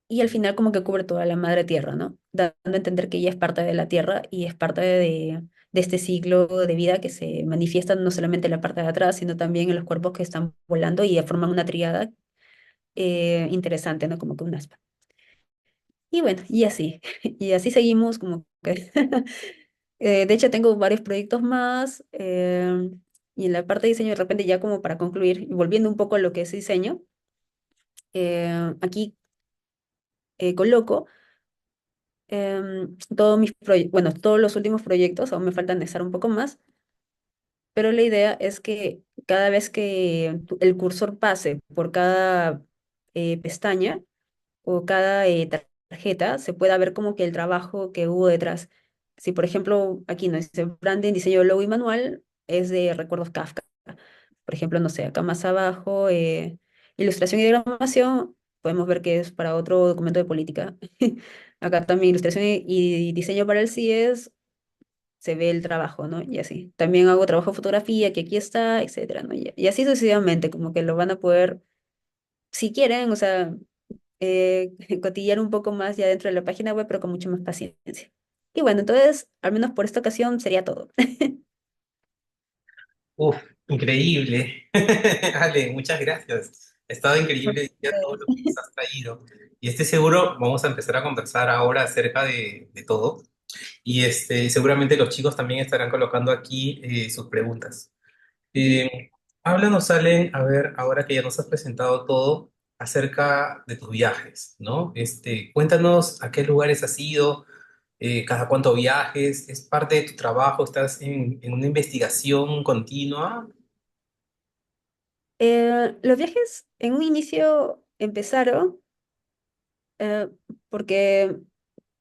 y al final como que cubre toda la madre tierra, ¿no? Dando a entender que ella es parte de la tierra y es parte de este ciclo de vida que se manifiesta no solamente en la parte de atrás, sino también en los cuerpos que están volando y forman una triada interesante, ¿no? Como que un aspa. Y bueno, y así, y así seguimos como que... de hecho, tengo varios proyectos más y en la parte de diseño, de repente ya como para concluir, y volviendo un poco a lo que es diseño, aquí coloco todos mis proyectos, bueno, todos los últimos proyectos, aún me falta anexar un poco más, pero la idea es que cada vez que el cursor pase por cada pestaña o cada tarjeta, se pueda ver como que el trabajo que hubo detrás. Si, por ejemplo, aquí no dice branding, diseño, logo y manual, es de Recuerdos Kafka. Por ejemplo, no sé, acá más abajo, ilustración y diagramación, podemos ver que es para otro documento de política. Acá también ilustración y diseño para el CIES, se ve el trabajo, ¿no? Y así. También hago trabajo de fotografía, que aquí está, etcétera, ¿no? Y así sucesivamente, como que lo van a poder, si quieren, o sea, cotillar un poco más ya dentro de la página web, pero con mucha más paciencia. Y bueno, entonces, al menos por esta ocasión sería todo. Uf, increíble. Ale, muchas gracias. Ha estado increíble ya todo lo que nos has traído. Y estoy seguro, vamos a empezar a conversar ahora acerca de todo. Y seguramente los chicos también estarán colocando aquí sus preguntas. Ujú. Háblanos, Allen, a ver, ahora que ya nos has presentado todo, acerca de tus viajes, ¿no? Cuéntanos a qué lugares has ido, cada cuánto viajes, es parte de tu trabajo, estás en una investigación continua. Los viajes en un inicio empezaron porque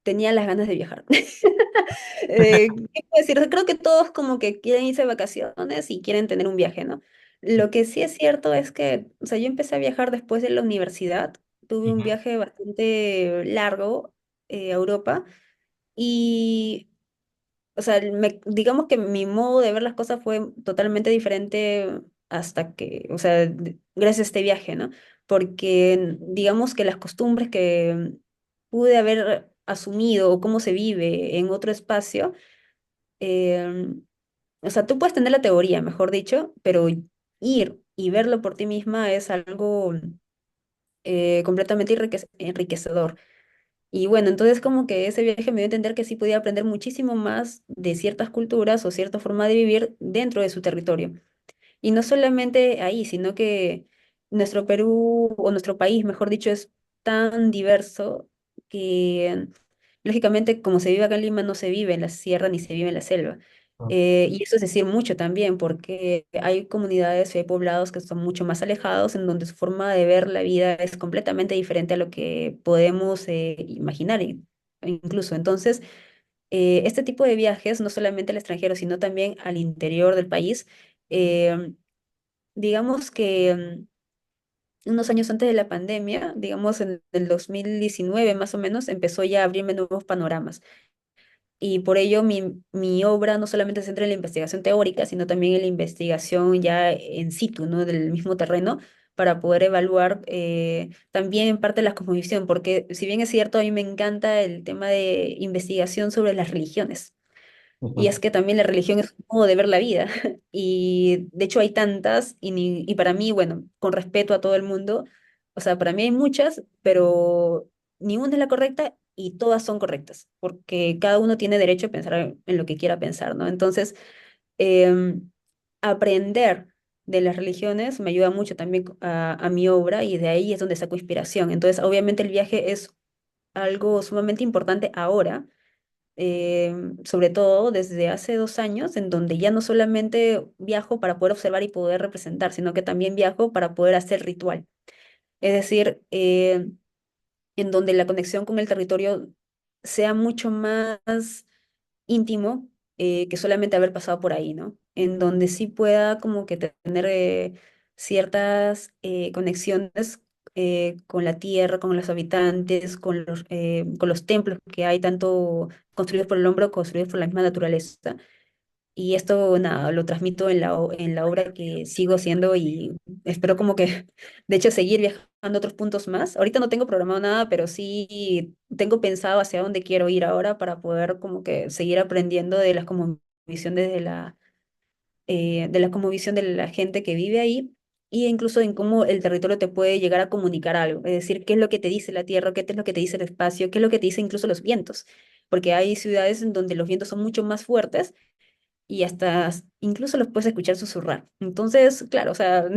tenía las ganas de viajar. ¿Qué puedo decir? O sea, creo que todos como que quieren irse de vacaciones y quieren tener un viaje, ¿no? Lo que sí es cierto es que, o sea, yo empecé a viajar después de la universidad. Tuve un Ujú, viaje bastante largo a Europa y, o sea, digamos que mi modo de ver las cosas fue totalmente diferente hasta que, o sea, gracias a este viaje, ¿no? Porque digamos que las costumbres que pude haber asumido o cómo se vive en otro espacio, em, o sea, tú puedes tener la teoría, mejor dicho, pero ir y verlo por ti misma es algo completamente enriquecedor. Y bueno, entonces como que ese viaje me dio a entender que sí podía aprender muchísimo más de ciertas culturas o cierta forma de vivir dentro de su territorio. Y no solamente ahí, sino que nuestro Perú, o nuestro país, mejor dicho, es tan diverso que, lógicamente, como se vive acá en Lima, no se vive en la sierra ni se vive en la selva. Y eso es decir mucho también, porque hay comunidades y hay poblados que son mucho más alejados, en donde su forma de ver la vida es completamente diferente a lo que podemos imaginar incluso. Entonces, este tipo de viajes, no solamente al extranjero, sino también al interior del país, eh, digamos que unos años antes de la pandemia, digamos en el 2019 más o menos, empezó ya a abrirme nuevos panoramas. Y por ello mi obra no solamente se centra en la investigación teórica, sino también en la investigación ya en situ, ¿no? Del mismo terreno, para poder evaluar también en parte la cosmovisión, porque si bien es cierto, a mí me encanta el tema de investigación sobre las religiones. Y ujú. es que también la religión es un modo de ver la vida. Y de hecho hay tantas, y para mí, bueno, con respeto a todo el mundo, o sea, para mí hay muchas, pero ni una es la correcta y todas son correctas, porque cada uno tiene derecho a pensar en lo que quiera pensar, ¿no? Entonces, em, aprender de las religiones me ayuda mucho también a mi obra y de ahí es donde saco inspiración. Entonces, obviamente el viaje es algo sumamente importante ahora, sobre todo desde hace 2 años, en donde ya no solamente viajo para poder observar y poder representar, sino que también viajo para poder hacer ritual. Es decir, en donde la conexión con el territorio sea mucho más íntimo que solamente haber pasado por ahí, ¿no? En donde sí pueda como que tener ciertas conexiones con la tierra, con los habitantes, con los templos que hay, tanto construidos por el hombre o construidos por la misma naturaleza. Y esto, nada, lo transmito en en la obra que sigo haciendo y espero como que, de hecho, seguir viajando a otros puntos más. Ahorita no tengo programado nada, pero sí tengo pensado hacia dónde quiero ir ahora para poder como que seguir aprendiendo de las como visión de la cosmovisión de la gente que vive ahí y incluso en cómo el territorio te puede llegar a comunicar algo, es decir, qué es lo que te dice la tierra, qué es lo que te dice el espacio, qué es lo que te dice incluso los vientos, porque hay ciudades en donde los vientos son mucho más fuertes y hasta incluso los puedes escuchar susurrar. Entonces, claro, o sea,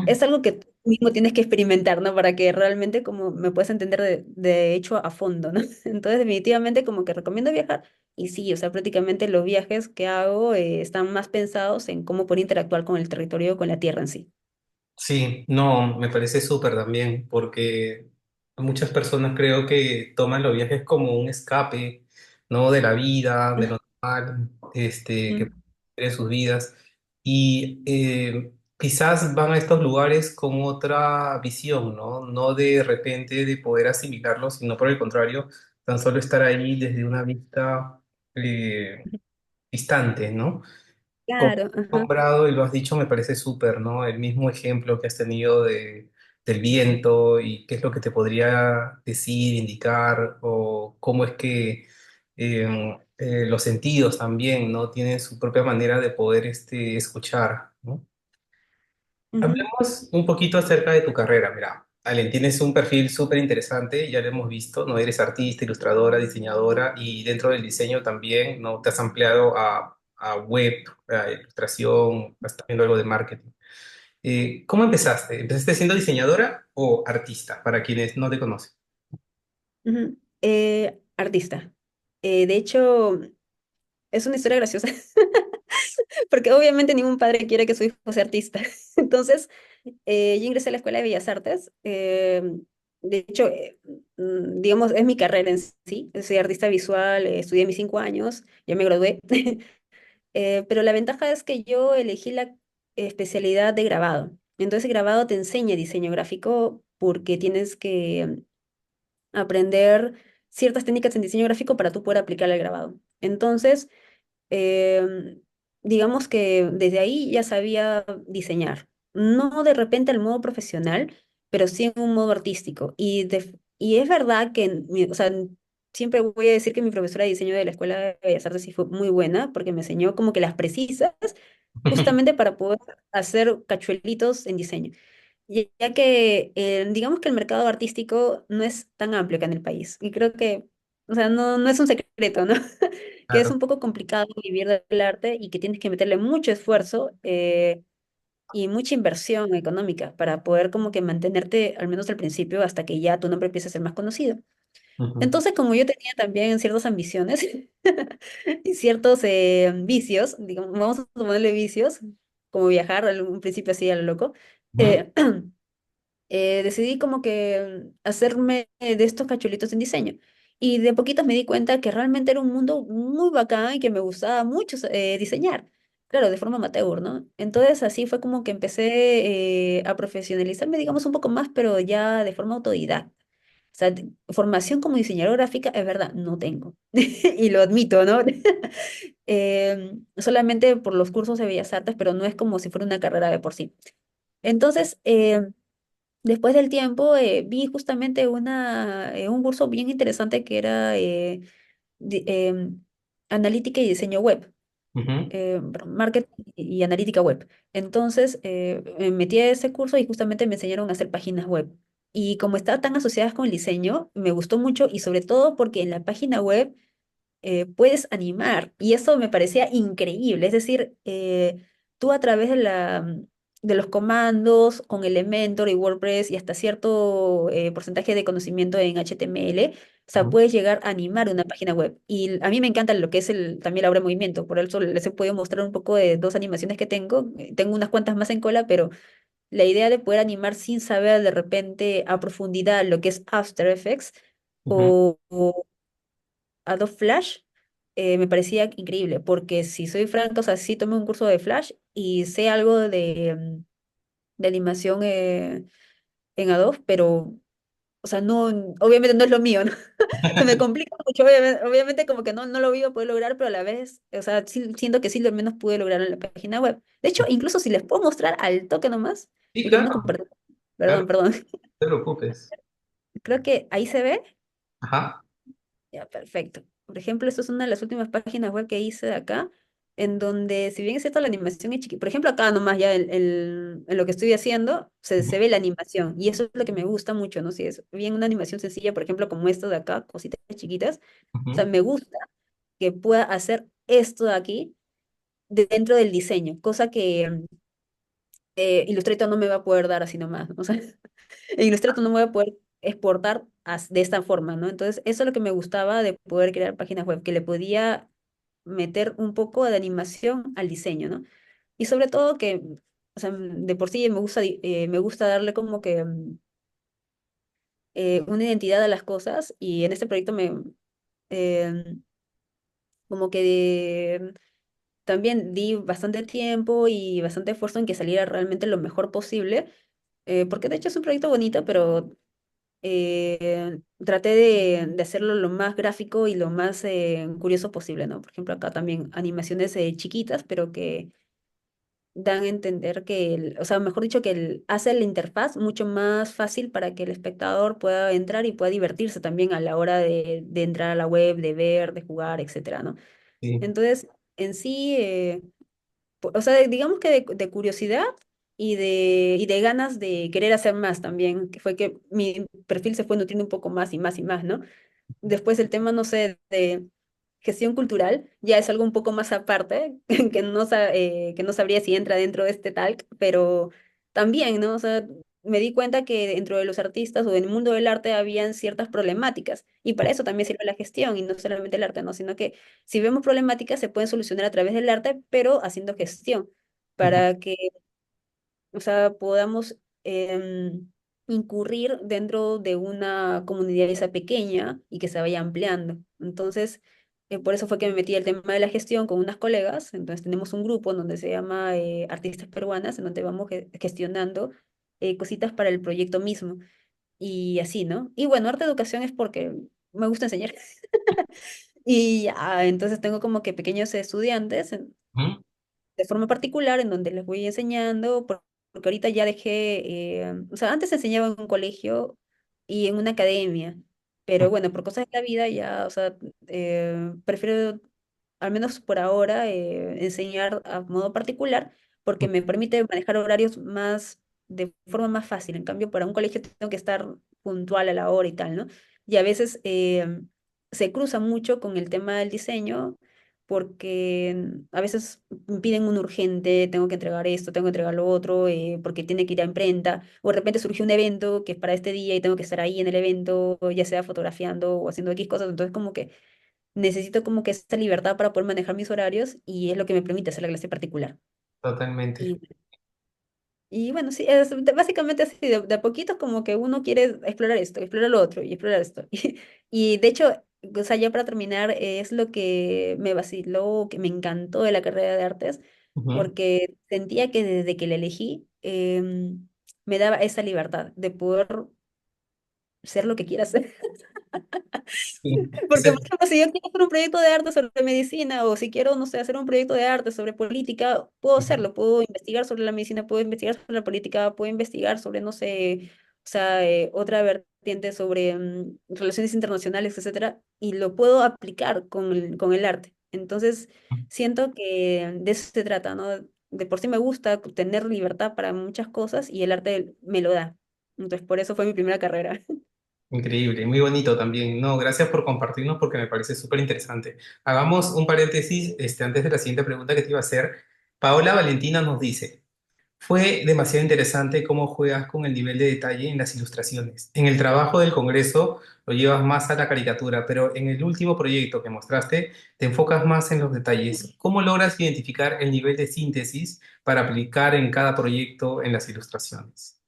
es algo que tú mismo tienes que experimentar, ¿no? Para que realmente como me puedas entender de hecho a fondo, ¿no? Entonces, definitivamente como que recomiendo viajar. Y sí, o sea, prácticamente los viajes que hago están más pensados en cómo poder interactuar con el territorio, con la tierra en sí. Sí, no, me parece súper también, porque muchas personas creo que toman los viajes como un escape, ¿no? De la vida, de lo normal, que Ujú, en sus vidas, y quizás van a estos lugares con otra visión, ¿no? No de repente de poder asimilarlo, sino por el contrario, tan solo estar ahí desde una vista distante, ¿no? Como claro, has ajá. nombrado y lo has dicho, me parece súper, ¿no? El mismo ejemplo que has tenido del viento y qué es lo que te podría decir, indicar, o cómo es que los sentidos también, ¿no? Tienen su propia manera de poder escuchar, ¿no? Ujú, Hablemos un poquito acerca de tu carrera. Mira, Alen, tienes un perfil súper interesante, ya lo hemos visto, ¿no? Eres artista, ilustradora, diseñadora y dentro del diseño también, ¿no? Te has ampliado a web, a ilustración, estás viendo algo de marketing. ¿Cómo empezaste? ¿Empezaste siendo diseñadora o artista, para quienes no te conocen? ujú. Artista. De hecho, es una historia graciosa. Porque obviamente ningún padre quiere que su hijo sea artista. Entonces, yo ingresé a la Escuela de Bellas Artes. De hecho, digamos, es mi carrera en sí. Soy artista visual, estudié mis 5 años, ya me gradué. Pero la ventaja es que yo elegí la especialidad de grabado. Entonces, grabado te enseña diseño gráfico porque tienes que aprender ciertas técnicas en diseño gráfico para tú poder aplicar el grabado. Entonces, em, digamos que desde ahí ya sabía diseñar. No de repente al modo profesional, pero sí en un modo artístico. Y es verdad que, o sea, siempre voy a decir que mi profesora de diseño de la Escuela de Bellas Artes sí fue muy buena, porque me enseñó como que las precisas, justamente para poder hacer cachuelitos en diseño. Ya que digamos que el mercado artístico no es tan amplio acá en el país. Y creo que, o sea, no es un secreto, ¿no? Que es Claro. un poco complicado vivir del arte y que tienes que meterle mucho esfuerzo y mucha inversión económica para poder como que mantenerte al menos al principio hasta que ya tu nombre empiece a ser más conocido. Ujú. Entonces, como yo tenía también ciertas ambiciones y ciertos vicios, digamos, vamos a ponerle vicios, como viajar al un principio así a lo loco, Ujú. eh, decidí como que hacerme de estos cachuelitos en diseño. Y de poquitos me di cuenta que realmente era un mundo muy bacán y que me gustaba mucho diseñar. Claro, de forma amateur, ¿no? Entonces así fue como que empecé a profesionalizarme, digamos, un poco más, pero ya de forma autodidacta. O sea, formación como diseñadora gráfica, es verdad, no tengo. Y lo admito, ¿no? Solamente por los cursos de Bellas Artes, pero no es como si fuera una carrera de por sí. Entonces, después del tiempo vi justamente un curso bien interesante que era di- em, analítica y diseño web, Ujú. marketing y analítica web. Entonces me metí a ese curso y justamente me enseñaron a hacer páginas web. Y como estaba tan asociadas con el diseño, me gustó mucho y sobre todo porque en la página web puedes animar y eso me parecía increíble. Es decir, tú a través de los comandos con Elementor y WordPress y hasta cierto porcentaje de conocimiento en HTML, o sea, Ujú. puedes llegar a animar una página web. Y a mí me encanta lo que es también la obra en movimiento, por eso les he podido mostrar un poco de dos animaciones que tengo. Tengo unas cuantas más en cola, pero la idea de poder animar sin saber de repente a profundidad lo que es After Effects Ujú. o Adobe Flash me parecía increíble, porque si soy franca, o sea, sí tomé un curso de Flash y sé algo de animación en Adobe, pero, o sea, no, obviamente no es lo mío, ¿no? Se me complica mucho, obviamente como que no lo voy a poder lograr, pero a la vez, o sea, sí, siento que sí lo menos pude lograr en la página web. De hecho, incluso si les puedo mostrar al toque nomás, Sí, porque no claro, compartí, claro, perdón, no perdón, te preocupes. creo que ahí se ve, Ajá. ya, perfecto. Por ejemplo, esta es una de las últimas páginas web que hice de acá. en donde, si bien es cierto, la animación es chiquita, por ejemplo, acá nomás ya en lo que estoy haciendo, se ve la animación, y eso es lo que me gusta mucho, ¿no? Si es bien una animación sencilla, por ejemplo, como esto de acá, cositas chiquitas, o sea, Ujú. me gusta que pueda hacer esto de aquí dentro del diseño, cosa que Illustrator no me va a poder dar así nomás, ¿no? O sea, en Illustrator no me voy a poder exportar de esta forma, ¿no? Entonces, eso es lo que me gustaba de poder crear páginas web, que le podía meter un poco de animación al diseño, ¿no? Y sobre todo que, o sea, de por sí me gusta darle como que una identidad a las cosas y en este proyecto eh, como que también di bastante tiempo y bastante esfuerzo en que saliera realmente lo mejor posible, porque de hecho es un proyecto bonito, pero traté de hacerlo lo más gráfico y lo más curioso posible, ¿no? Por ejemplo, acá también animaciones chiquitas, pero que dan a entender que, o sea, mejor dicho, que hace la interfaz mucho más fácil para que el espectador pueda entrar y pueda divertirse también a la hora de entrar a la web, de ver, de jugar, etcétera, ¿no? Sí. Entonces, en sí, o sea, digamos que de curiosidad y de ganas de querer hacer más también, que fue que mi perfil se fue nutriendo un poco más y más y más, ¿no? Después el tema, no sé, de gestión cultural, ya es algo un poco más aparte, que no sabría si entra dentro de este talk, pero también, ¿no? O sea, me di cuenta que dentro de los artistas o en el mundo del arte habían ciertas problemáticas, y para eso también sirve la gestión, y no solamente el arte, ¿no? Sino que si vemos problemáticas se pueden solucionar a través del arte, pero haciendo gestión, Ujú. para que o sea, podamos incurrir dentro de una comunidad esa pequeña y que se vaya ampliando. Entonces, por eso fue que me metí al tema de la gestión con unas colegas. Entonces, tenemos un grupo en donde se llama Artistas Peruanas, en donde vamos gestionando cositas para el proyecto mismo. Y así, ¿no? Y bueno, arte educación es porque me gusta enseñar. Y ya, entonces tengo como que pequeños estudiantes Ujú. de forma particular en donde les voy enseñando, porque ahorita ya dejé, o sea, antes enseñaba en un colegio y en una academia, pero bueno, por cosas de la vida ya, o sea, prefiero, al menos por ahora, enseñar a modo particular, porque me permite manejar horarios de forma más fácil. En cambio, para un colegio tengo que estar puntual a la hora y tal, ¿no? Y a veces se cruza mucho con el tema del diseño porque a veces piden un urgente, tengo que entregar esto, tengo que entregar lo otro, porque tiene que ir a imprenta, o de repente surgió un evento que es para este día y tengo que estar ahí en el evento, ya sea fotografiando o haciendo X cosas, entonces como que necesito como que esta libertad para poder manejar mis horarios y es lo que me permite hacer la clase particular. Totalmente. Y, y bueno, sí, básicamente así, de a poquitos como que uno quiere explorar esto, explorar lo otro y explorar esto. Y de hecho, o sea, ya para terminar, es lo que me vaciló, que me encantó de la carrera de artes, Ujú. porque sentía que desde que la elegí, me daba esa libertad de poder ser lo que quiera hacer. Sí. Porque, por ejemplo, si yo quiero hacer un proyecto de arte sobre medicina o si quiero, no sé, hacer un proyecto de arte sobre política, puedo Ujú. hacerlo, puedo investigar sobre la medicina, puedo investigar sobre la política, puedo investigar sobre, no sé, o sea, otra vertiente sobre relaciones internacionales, etcétera, y lo puedo aplicar con el arte. Entonces, siento que de eso se trata, ¿no? De por sí me gusta tener libertad para muchas cosas y el arte me lo da. Entonces, por eso fue mi primera carrera. Increíble, muy bonito también. No, gracias por compartirnos porque me parece súper interesante. Hagamos un paréntesis, antes de la siguiente pregunta que te iba a hacer. Paola Valentina nos dice, fue demasiado interesante cómo juegas con el nivel de detalle en las ilustraciones. En el trabajo del Congreso lo llevas más a la caricatura, pero en el último proyecto que mostraste te enfocas más en los detalles. ¿Cómo logras identificar el nivel de síntesis para aplicar en cada proyecto en las ilustraciones?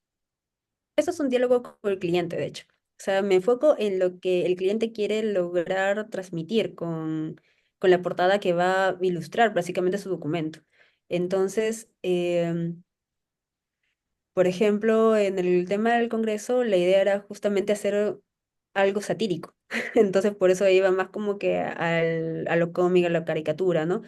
Eso es un diálogo con el cliente, de hecho. O sea, me enfoco en lo que el cliente quiere lograr transmitir con la portada que va a ilustrar básicamente su documento. Entonces, por ejemplo, en el tema del Congreso, la idea era justamente hacer algo satírico. Entonces, por eso iba más como que a lo cómico, a la caricatura, ¿no?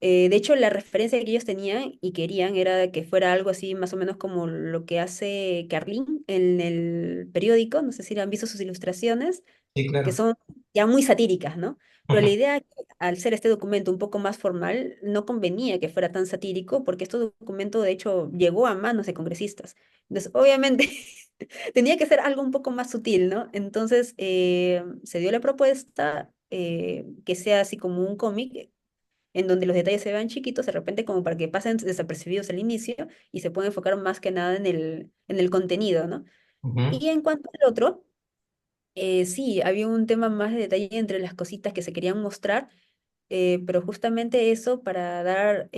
De hecho, la referencia que ellos tenían y querían era que fuera algo así, más o menos como lo que hace Carlín en el periódico. No sé si han visto sus ilustraciones, Sí, que claro. ya muy satíricas, ¿no? Pero la Ujú, idea, al ser este documento un poco más formal, no convenía que fuera tan satírico, porque este documento, de hecho, llegó a manos de congresistas. Entonces, obviamente, tenía que ser algo un poco más sutil, ¿no? Entonces, se dio la propuesta que sea así como un cómic, en donde los detalles se vean chiquitos, de repente como para que pasen desapercibidos al inicio y se pueda enfocar más que nada en el contenido, ¿no? ujú, Y en cuanto al otro, sí, había un tema más de detalle entre las cositas que se querían mostrar, pero justamente eso para dar,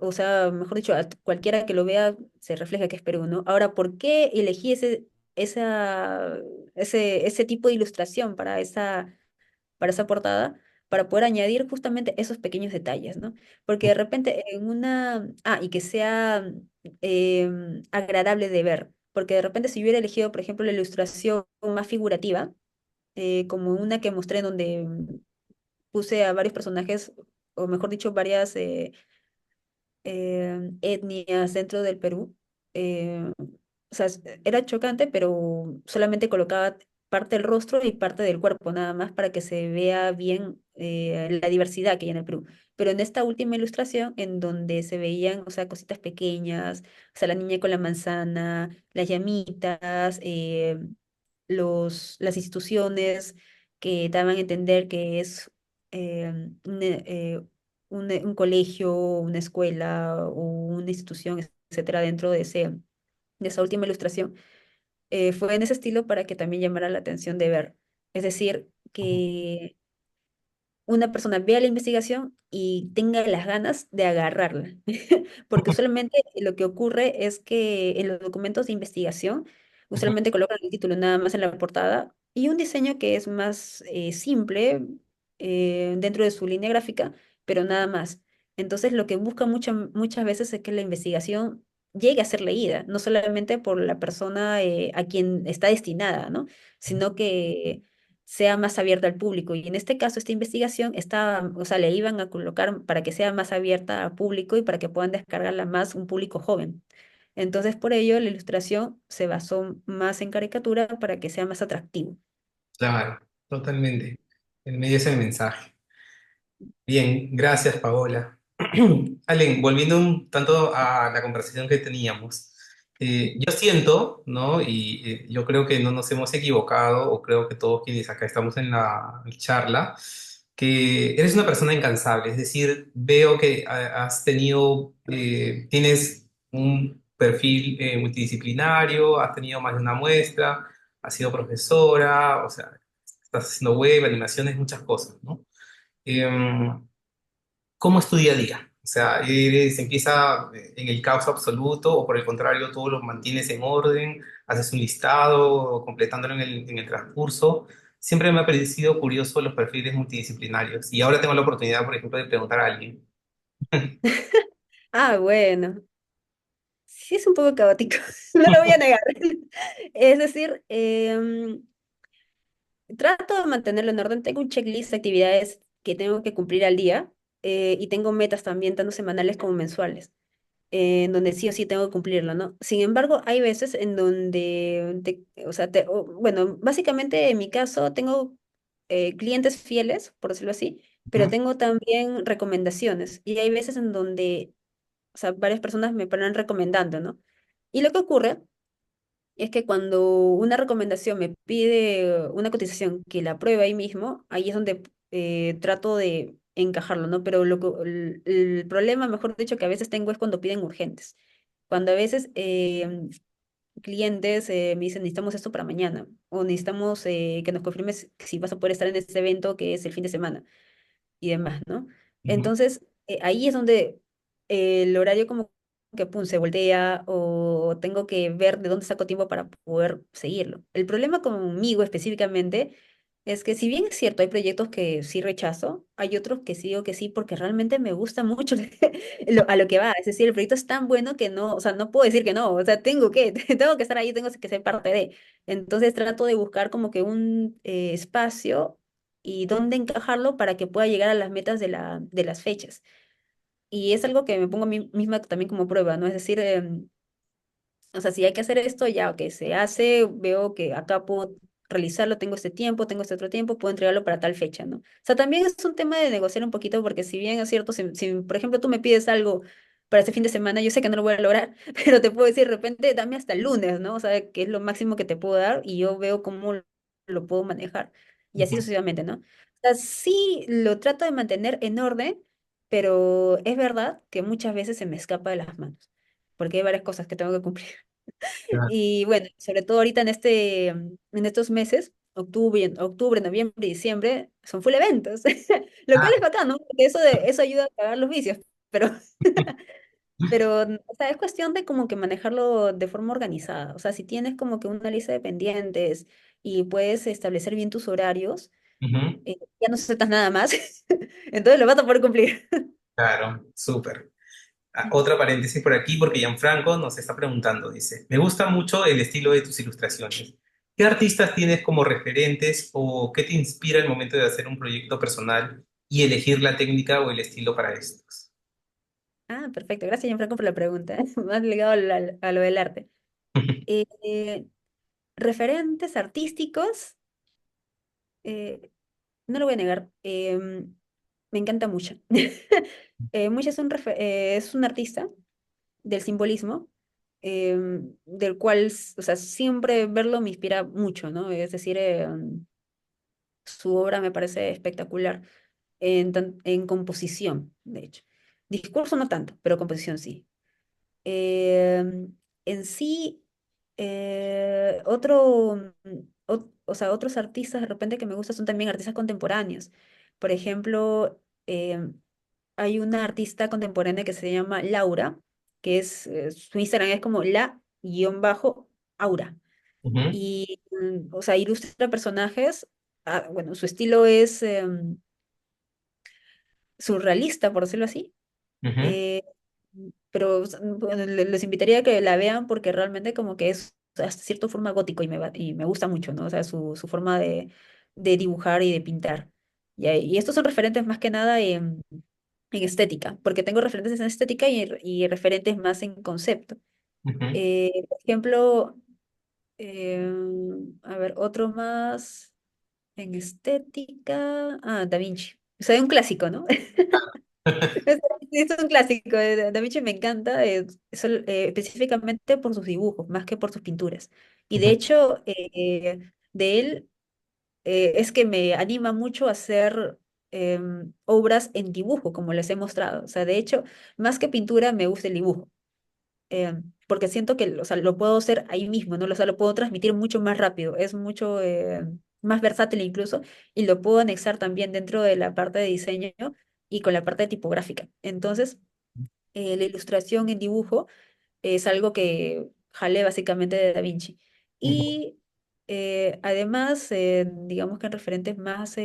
o sea, mejor dicho, a cualquiera que lo vea se refleja que es Perú, ¿no? Ahora, ¿por qué elegí ese tipo de ilustración para esa portada? Para poder añadir justamente esos pequeños detalles, ¿no? Porque de repente y que sea agradable de ver, porque de repente si hubiera elegido, por ejemplo, la ilustración más figurativa, como una que mostré donde puse a varios personajes, o mejor dicho, varias etnias dentro del Perú. O sea, era chocante, pero solamente colocaba parte del rostro y parte del cuerpo, nada más para que se vea bien la diversidad que hay en el Perú. Pero en esta última ilustración, en donde se veían, o sea, cositas pequeñas, o sea, la niña con la manzana, las llamitas, las instituciones que daban a entender que es un colegio, una escuela o una institución, etcétera, dentro de esa última ilustración, fue en ese estilo para que también llamara la atención de ver. Es decir, ujú. que una persona vea la investigación y tenga las ganas de agarrarla. Porque usualmente lo que ocurre es que en los documentos de investigación Ujú. usualmente colocan el título nada más en la portada y un diseño que es más simple dentro de su línea gráfica, pero nada más. Entonces lo que busca muchas veces es que la investigación llegue a ser leída, no solamente por la persona a quien está destinada, ¿no? Sino que sea más abierta al público. Y en este caso, esta investigación está, o sea, le iban a colocar para que sea más abierta al público y para que puedan descargarla más un público joven. Entonces, por ello, la ilustración se basó más en caricatura para que sea más atractivo. Claro, totalmente. El medio es el mensaje. Bien, gracias, Paola. Allen, volviendo un tanto a la conversación que teníamos, yo siento, ¿no? Y yo creo que no nos hemos equivocado, o creo que todos quienes acá estamos en la charla, que eres una persona incansable. Es decir, veo que tienes un perfil multidisciplinario, has tenido más de una muestra, has sido profesora, o sea, estás haciendo web, animaciones, muchas cosas, ¿no? Em, ¿Cómo es tu día a día? O sea, ¿empieza en el caos absoluto o por el contrario, todo lo mantienes en orden, haces un listado, completándolo en el transcurso? Siempre me ha parecido curioso los perfiles multidisciplinarios y ahora tengo la oportunidad, por ejemplo, de preguntar a alguien. Ah, bueno, sí es un poco caótico, no lo voy a negar. Es decir, trato de mantenerlo en orden. Tengo un checklist de actividades que tengo que cumplir al día y tengo metas también, tanto semanales como mensuales, en donde sí o sí tengo que cumplirlo, ¿no? Sin embargo, hay veces en donde, o sea, bueno, básicamente en mi caso tengo clientes fieles, por decirlo así, pero Ujú, tengo también recomendaciones y hay veces en donde, o sea, varias personas me paran recomendando, ¿no? Y lo que ocurre es que cuando una recomendación me pide una cotización que la apruebe ahí mismo, ahí es donde trato de encajarlo, ¿no? Pero el problema, mejor dicho, que a veces tengo es cuando piden urgentes. Cuando a veces clientes me dicen, necesitamos esto para mañana, o necesitamos que nos confirmes si vas a poder estar en este evento que es el fin de semana y demás, ¿no? ujú. Entonces, ahí es donde el horario como que pum, se voltea o tengo que ver de dónde saco tiempo para poder seguirlo. El problema conmigo específicamente es que si bien es cierto, hay proyectos que sí rechazo, hay otros que sí digo que sí porque realmente me gusta mucho a lo que va. Es decir, el proyecto es tan bueno que no, o sea, no puedo decir que no, o sea, tengo que estar ahí, tengo que ser parte de. Entonces trato de buscar como que un espacio y dónde encajarlo para que pueda llegar a las metas de las fechas. Y es algo que me pongo a mí misma también como prueba, ¿no? Es decir, o sea, si hay que hacer esto, ya, ok, se hace, veo que acá puedo realizarlo, tengo este tiempo, tengo este otro tiempo, puedo entregarlo para tal fecha, ¿no? O sea, también es un tema de negociar un poquito, porque si bien es cierto, si, por ejemplo tú me pides algo para este fin de semana, yo sé que no lo voy a lograr, pero te puedo decir de repente, dame hasta el lunes, ¿no? O sea, que es lo máximo que te puedo dar y yo veo cómo lo puedo manejar y así Ujú. sucesivamente, ¿no? O sea, sí lo trato de mantener en orden, pero es verdad que muchas veces se me escapa de las manos, porque hay varias cosas que tengo que cumplir. Claro. Y bueno, sobre todo ahorita en estos meses, octubre, noviembre y diciembre, son full eventos, lo cual Ah, es bacán, ¿no? Porque eso ayuda a pagar los vicios, pero, pero, o sea, es cuestión de como que manejarlo de forma organizada. O sea, si tienes como que una lista de pendientes y puedes establecer bien tus horarios, ujú. ya no necesitas nada más, entonces lo vas a poder cumplir. Claro, súper. Otra paréntesis por aquí, porque Gianfranco nos está preguntando, dice, me gusta mucho el estilo de tus ilustraciones. ¿Qué artistas tienes como referentes o qué te inspira el momento de hacer un proyecto personal y elegir la técnica o el estilo para estos? Ah, perfecto. Gracias, Gianfranco, por la pregunta. Más ligado a lo del arte. Eh, eh, Referentes artísticos, eh, no lo voy a negar, me encanta mucho. Mucha es un artista del simbolismo, del cual, o sea, siempre verlo me inspira mucho, ¿no? Es decir, su obra me parece espectacular en composición, de hecho. Discurso no tanto, pero composición sí. En sí, o sea, otros artistas de repente que me gustan son también artistas contemporáneos. Por ejemplo, hay una artista contemporánea que se llama Laura, que su Instagram es como la-aura. Ujú, Y, o sea, ilustra personajes. Bueno, su estilo es surrealista, por decirlo así. ujú, Eh, pero bueno, les invitaría a que la vean porque realmente como que es hasta cierta forma gótico y me gusta mucho, ¿no? O sea, su forma de dibujar y de pintar. Y estos son referentes más que nada en estética, porque tengo referentes en estética y referentes más en concepto. ujú. Por ejemplo, eh, a ver, otro más en estética. Ah, Da Vinci. O sea, un clásico, ¿no? Esto es un clásico, Da Vinci me encanta, específicamente por sus dibujos, más que por sus pinturas. Y de Ujú, hecho, de él es que me anima mucho a hacer obras en dibujo, como les he mostrado. O sea, de hecho, más que pintura, me gusta el dibujo, porque siento que, o sea, lo puedo hacer ahí mismo, ¿no? O sea, lo puedo transmitir mucho más rápido, es mucho más versátil incluso, y lo puedo anexar también dentro de la parte de diseño y con la parte tipográfica. Entonces, la ilustración en dibujo es algo que jalé básicamente de Da Vinci. ujú, Y además, digamos que en referentes más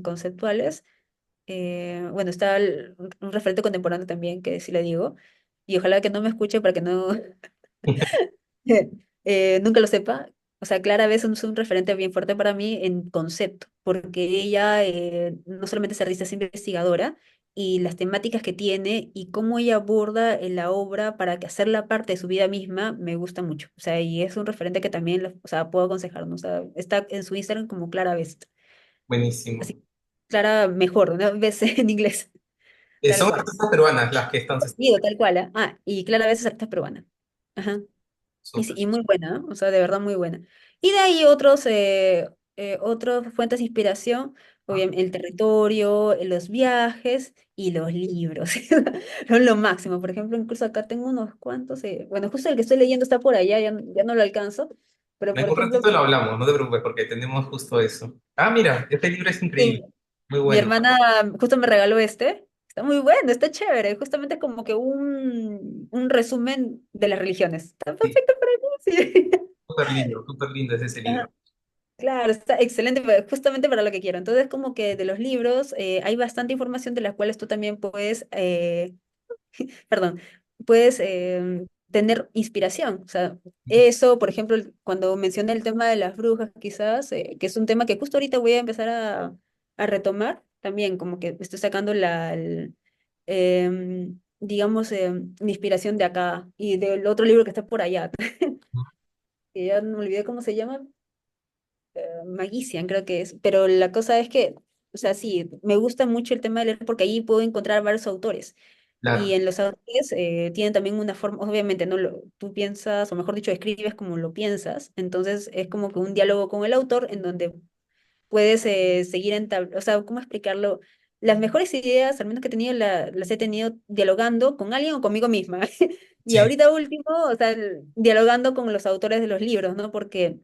conceptuales, bueno, está un referente contemporáneo también, que sí le digo, y ojalá que no me escuche para que no, nunca lo sepa. O sea, Clara Vez es un referente bien fuerte para mí en concepto, porque ella no solamente es artista, es investigadora, y las temáticas que tiene y cómo ella aborda en la obra para que hacerla parte de su vida misma me gusta mucho. O sea, y es un referente que también, o sea, puedo aconsejar, ¿no? O sea, está en su Instagram como Clara Best. buenísimo. Así, Clara mejor, una vez en inglés, tal Son cual. artistas peruanas las que están. Digo, tal cual, ¿ah? Y Clara Vez es artista peruana. Ajá. Y, sí, Súper. y muy buena, ¿no? O sea, de verdad muy buena. Y de ahí otras fuentes de inspiración, obviamente el territorio, los viajes y los libros. Son lo máximo. Por ejemplo, incluso acá tengo unos cuantos, bueno, justo el que estoy leyendo está por allá, ya no lo alcanzo, pero En por un ejemplo, ratito lo hablamos, no te preocupes, porque tenemos justo eso. Ah, mira, este libro es increíble, sí, muy mi bueno. hermana justo me regaló este. Está muy bueno, está chévere. Justamente es como que un resumen de las religiones. Está Sí, perfecto para mí, sí. súper lindo es ese libro. Claro, está excelente, justamente para lo que quiero. Entonces, como que de los libros hay bastante información de las cuales tú también puedes, perdón, puedes tener inspiración. O sea, eso, por ejemplo, cuando mencioné el tema de las brujas, quizás, que es un tema que justo ahorita voy a empezar a retomar, también como que estoy sacando digamos, mi inspiración de acá y del otro libro que está por allá, que ya no me olvidé cómo se llama. Magician, creo que es, pero la cosa es que, o sea, sí, me gusta mucho el tema de leer porque ahí puedo encontrar varios autores. Y Claro, en los autores tienen también una forma, obviamente, no lo, tú piensas, o mejor dicho, escribes como lo piensas, entonces es como que un diálogo con el autor en donde puedes seguir o sea, ¿cómo explicarlo? Las mejores ideas, al menos que he tenido, las he tenido dialogando con alguien o conmigo misma. Y sí. ahorita último, o sea, dialogando con los autores de los libros, ¿no? Porque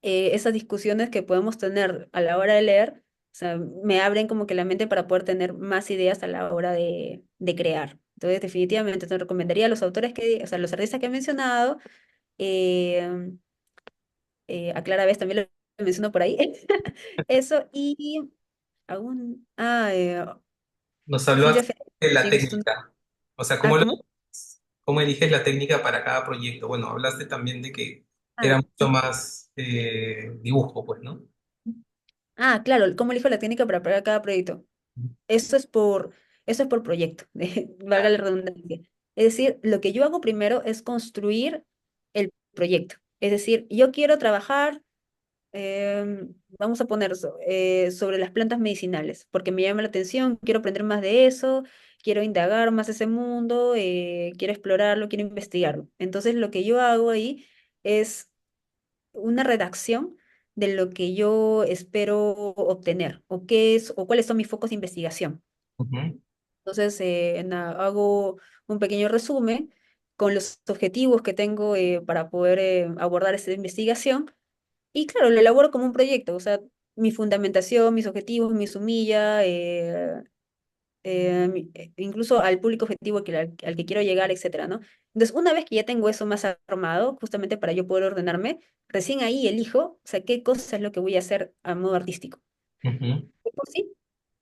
esas discusiones que podemos tener a la hora de leer, o sea, me abren como que la mente para poder tener más ideas a la hora de crear. Entonces, definitivamente te recomendaría a los autores que, o sea, los artistas que he mencionado, eh, a Clara Vez también lo menciono por ahí. Eso, y Nos habló Silvia Federici, de la sí he visto técnica, o sea, ¿cómo? cómo eliges la técnica para cada proyecto. Bueno, hablaste también de que era Ah, mucho más dibujo, pues, ¿no? claro, ¿cómo elijo la técnica para pegar cada proyecto? Eso es eso es por proyecto, valga la redundancia. Es decir, lo que yo hago primero es construir el proyecto. Es decir, yo quiero trabajar, vamos a poner sobre las plantas medicinales, porque me llama la atención, quiero aprender más de eso, quiero indagar más ese mundo, quiero explorarlo, quiero investigarlo. Entonces, lo que yo hago ahí es una redacción de lo que yo espero obtener, o qué es, o cuáles son mis focos de investigación. Ujú, Entonces, hago un pequeño resumen con los objetivos que tengo para poder abordar esta investigación y claro, lo elaboro como un proyecto, o sea, mi fundamentación, mis objetivos, mi sumilla, incluso al público objetivo al que quiero llegar, etcétera, ¿no? Entonces, una vez que ya tengo eso más armado, justamente para yo poder ordenarme, recién ahí elijo, o sea, qué cosa es lo que voy a hacer a modo artístico. ujú, De por sí,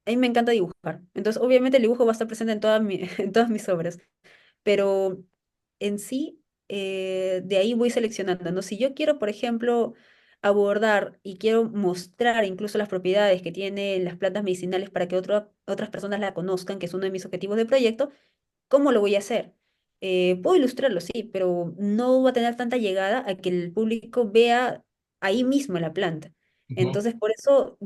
a mí me encanta dibujar. Entonces, obviamente el dibujo va a estar presente en en todas mis obras, pero en sí, de ahí voy seleccionando, ¿no? Si yo quiero, por ejemplo, abordar y quiero mostrar incluso las propiedades que tienen las plantas medicinales para que otras personas la conozcan, que es uno de mis objetivos de proyecto, ¿cómo lo voy a hacer? Puedo ilustrarlo, sí, pero no va a tener tanta llegada a que el público vea ahí mismo la planta. ujú. Entonces, por eso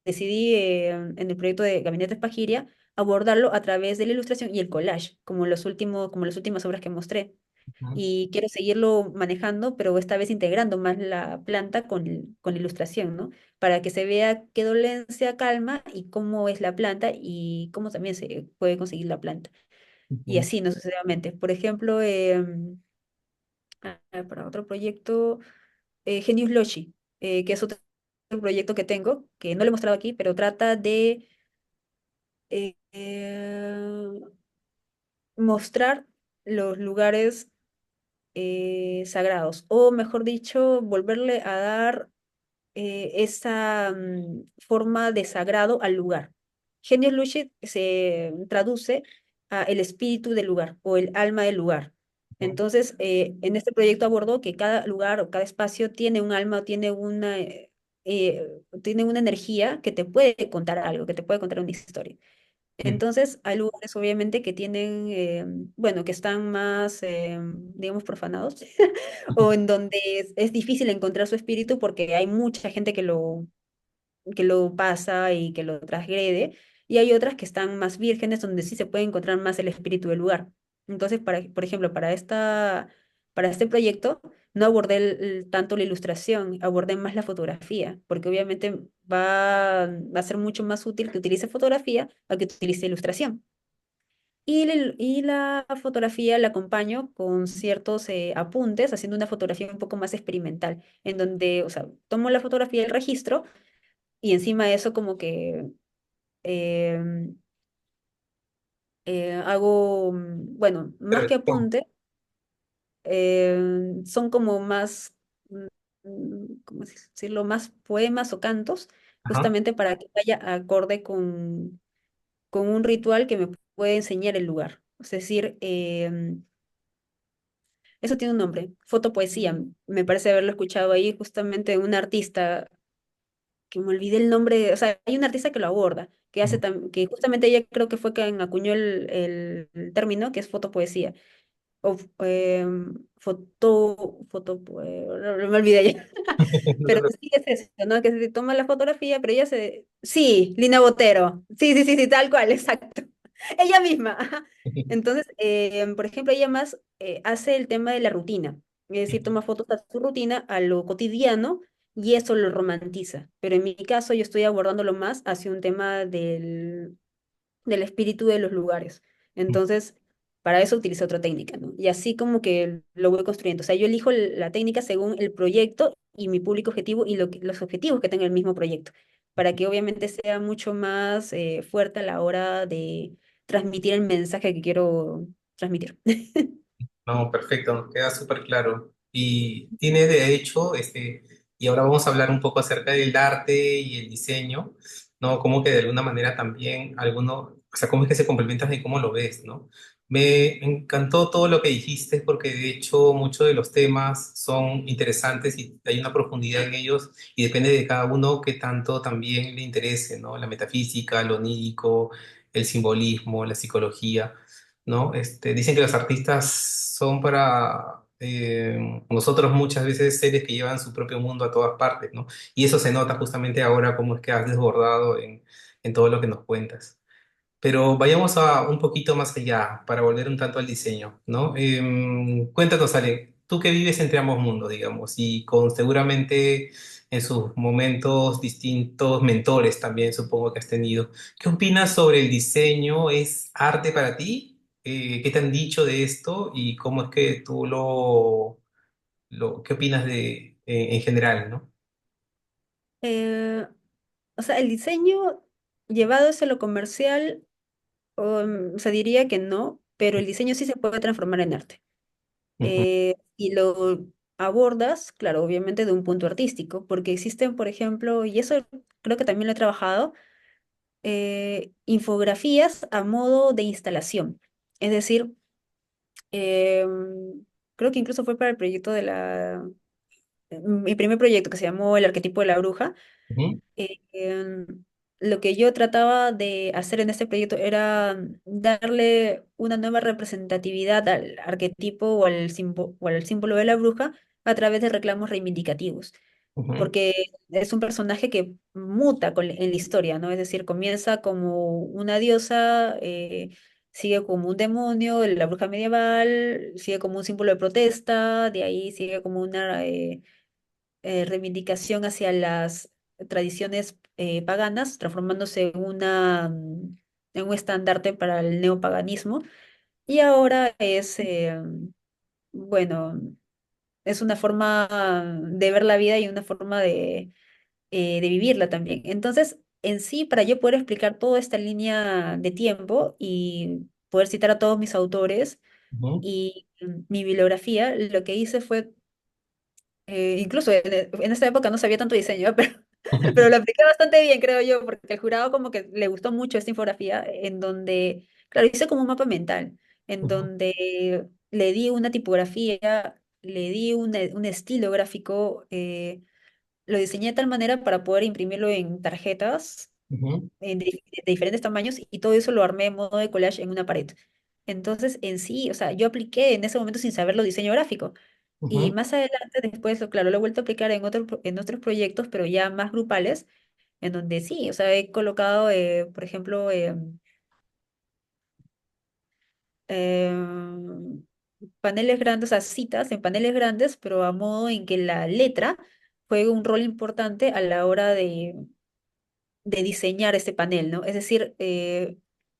decidí en el proyecto de Gabinete Espagiria abordarlo a través de la ilustración y el collage, como las últimas obras que mostré. Ujú, Y quiero seguirlo manejando, pero esta vez integrando más la planta con la ilustración, ¿no? Para que se vea qué dolencia calma y cómo es la planta y cómo también se puede conseguir la planta y ujú. así no sucesivamente. Por ejemplo, para otro proyecto, Genius Loci, que es otro proyecto que tengo, que no lo he mostrado aquí, pero trata de eh, eh, mostrar los lugares sagrados, o mejor dicho, volverle a dar esa forma de sagrado al lugar. Genius Luce se traduce a el espíritu del lugar o el alma del lugar. Entonces, en este proyecto abordó que cada lugar o cada espacio tiene un alma o tiene una energía que te puede contar algo, que te puede contar una historia. Ujú, Entonces, hay lugares obviamente que tienen, bueno, que están más, digamos, profanados, o en donde es difícil encontrar su espíritu porque hay mucha gente que lo pasa y que lo transgrede, y hay otras que están más vírgenes donde sí se puede encontrar más el espíritu del lugar. Entonces, por ejemplo, para este proyecto no abordé tanto la ilustración, abordé más la fotografía, porque obviamente va a ser mucho más útil que utilice fotografía a que utilice ilustración. Y la fotografía la acompaño con ciertos apuntes, haciendo una fotografía un poco más experimental, en donde, o sea, tomo la fotografía del registro y encima de eso como que em, hago, bueno, más que Intervención. apunte, son como más, ¿cómo decirlo? Más poemas o cantos, Ajá. justamente para que vaya acorde con un ritual que me puede enseñar el lugar. Es decir, eso tiene un nombre, fotopoesía. Me parece haberlo escuchado ahí justamente de un artista que me olvidé el nombre, o sea, hay una artista que lo aborda, Ujú, que justamente ella creo que fue quien acuñó el término, que es fotopoesía. O me olvidé ya. No te Pero preocupes. sí es eso, ¿no? Que se toma la fotografía, pero ella se... Sí, Lina Botero. Sí, sí, sí, sí, tal cual, exacto. Ella misma. Ajá. Entonces, por ejemplo, ella más hace el tema de la rutina. Es decir, toma fotos a su rutina, a lo cotidiano, y eso lo romantiza. Pero en mi caso, yo estoy abordándolo más hacia un tema del espíritu de los lugares. Entonces, para eso utilizo otra técnica, ¿no? Y así como que lo voy construyendo. O sea, yo elijo la técnica según el proyecto y mi público objetivo y los objetivos que tenga el mismo proyecto, para que obviamente sea mucho más fuerte a la hora de transmitir el mensaje que quiero transmitir. No, perfecto, nos queda súper claro. Y tiene de hecho, y ahora vamos a hablar un poco acerca del arte y el diseño, ¿no? Como que de alguna manera también o sea, cómo es que se complementan y cómo lo ves, ¿no? Me encantó todo lo que dijiste porque de hecho muchos de los temas son interesantes y hay una profundidad en ellos y depende de cada uno que tanto también le interese, ¿no? La metafísica, lo onírico, el simbolismo, la psicología. ¿No? Dicen que los artistas son para nosotros muchas veces seres que llevan su propio mundo a todas partes, ¿no? Y eso se nota justamente ahora como es que has desbordado en todo lo que nos cuentas. Pero vayamos a un poquito más allá para volver un tanto al diseño, ¿no? Cuéntanos, Ale, tú que vives entre ambos mundos, digamos, y con seguramente en sus momentos distintos mentores también supongo que has tenido. ¿Qué opinas sobre el diseño? ¿Es arte para ti? ¿Qué te han dicho de esto? ¿Y cómo es que tú qué opinas en general, ¿no? Eh, o sea, el diseño llevado hacia lo comercial, o sea, diría que no, pero el diseño sí se puede transformar en arte. Ujú, Y lo abordas, claro, obviamente de un punto artístico, porque existen, por ejemplo, y eso creo que también lo he trabajado, infografías a modo de instalación. Es decir, creo que incluso fue para el proyecto mi primer proyecto que se llamó El arquetipo de la bruja. ujú, eh, em, lo que yo trataba de hacer en este proyecto era darle una nueva representatividad al arquetipo o al símbolo de la bruja a través de reclamos reivindicativos, ujú, porque es un personaje que muta en la historia, ¿no? Es decir, comienza como una diosa, sigue como un demonio, la bruja medieval, sigue como un símbolo de protesta, de ahí sigue como una reivindicación hacia las tradiciones paganas, transformándose en un estandarte para el neopaganismo. Y ahora es, bueno, es una forma de ver la vida y una forma de vivirla también. Entonces, en sí, para yo poder explicar toda esta línea de tiempo y poder citar a todos mis autores ujú, y mi bibliografía, lo que hice fue incluso en esta época no sabía tanto diseño, pero lo apliqué bastante bien, creo yo, porque el jurado como que le gustó mucho esta infografía, en donde, claro, hice como un mapa mental, en ujú, donde le di una tipografía, le di un estilo gráfico, lo diseñé de tal manera para poder imprimirlo en tarjetas ujú, de diferentes tamaños y todo eso lo armé en modo de collage en una pared. Entonces, en sí, o sea, yo apliqué en ese momento sin saberlo diseño gráfico. Y ujú, más adelante, después, claro, lo he vuelto a aplicar en otros proyectos, pero ya más grupales, en donde sí, o sea, he colocado, por ejemplo, paneles grandes, o sea, citas en paneles grandes, pero a modo en que la letra juegue un rol importante a la hora de diseñar este panel, ¿no? Es decir,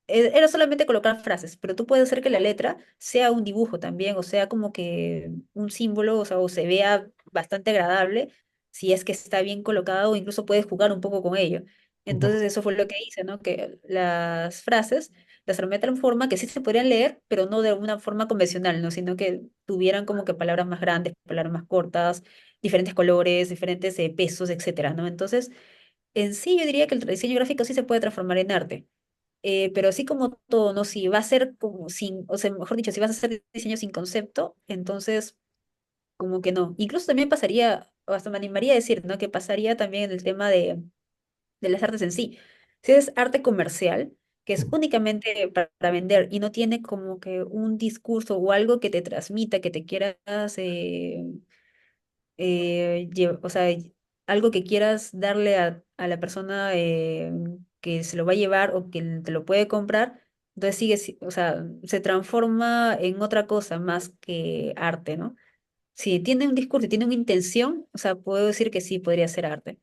era solamente colocar frases, pero tú puedes hacer que la letra sea un dibujo también, o sea, como que un símbolo, o sea, o se vea bastante agradable si es que está bien colocado, o incluso puedes jugar un poco con ello. ujú, Entonces eso fue lo que hice, ¿no? Que las frases las armé de tal forma que sí se podrían leer, pero no de una forma convencional, ¿no? Sino que tuvieran como que palabras más grandes, palabras más cortas, diferentes colores, diferentes pesos, etcétera, ¿no? Entonces, en sí, yo diría que el diseño gráfico sí se puede transformar en arte, pero así como todo, ¿no? Si va a ser como sin, o sea, mejor dicho, si vas a hacer diseño sin concepto, entonces como que no. Incluso también pasaría, o hasta me animaría a decir, ¿no? Que pasaría también en el tema de las artes en sí. Si es arte comercial, que es ujú. únicamente para vender y no tiene como que un discurso o algo que te transmita, que te quieras o sea, algo que quieras darle a la persona que se lo va a llevar o que te lo puede comprar, entonces o sea, se transforma en otra cosa más que arte, ¿no? Si tiene un discurso y tiene una intención, o sea, puedo decir que sí podría ser arte.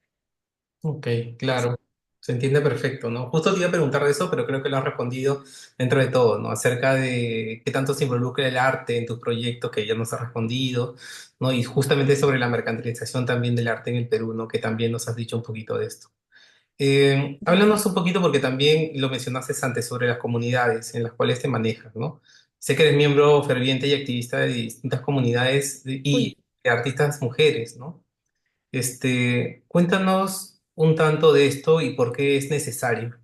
Ok, claro, se entiende perfecto, ¿no? Justo te iba a preguntar de eso, pero creo que lo has respondido dentro de todo, ¿no? Acerca de qué tanto se involucra el arte en tus proyectos, que ya nos has respondido, ¿no? Y justamente sobre la mercantilización también del arte en el Perú, ¿no? Que también nos has dicho un poquito de esto. Háblanos un poquito, porque también lo mencionaste antes, sobre las comunidades en las cuales te manejas, ¿no? Sé que eres miembro ferviente y activista de distintas comunidades Uy, y de artistas mujeres, ¿no? Cuéntanos un tanto de esto y por qué es necesario.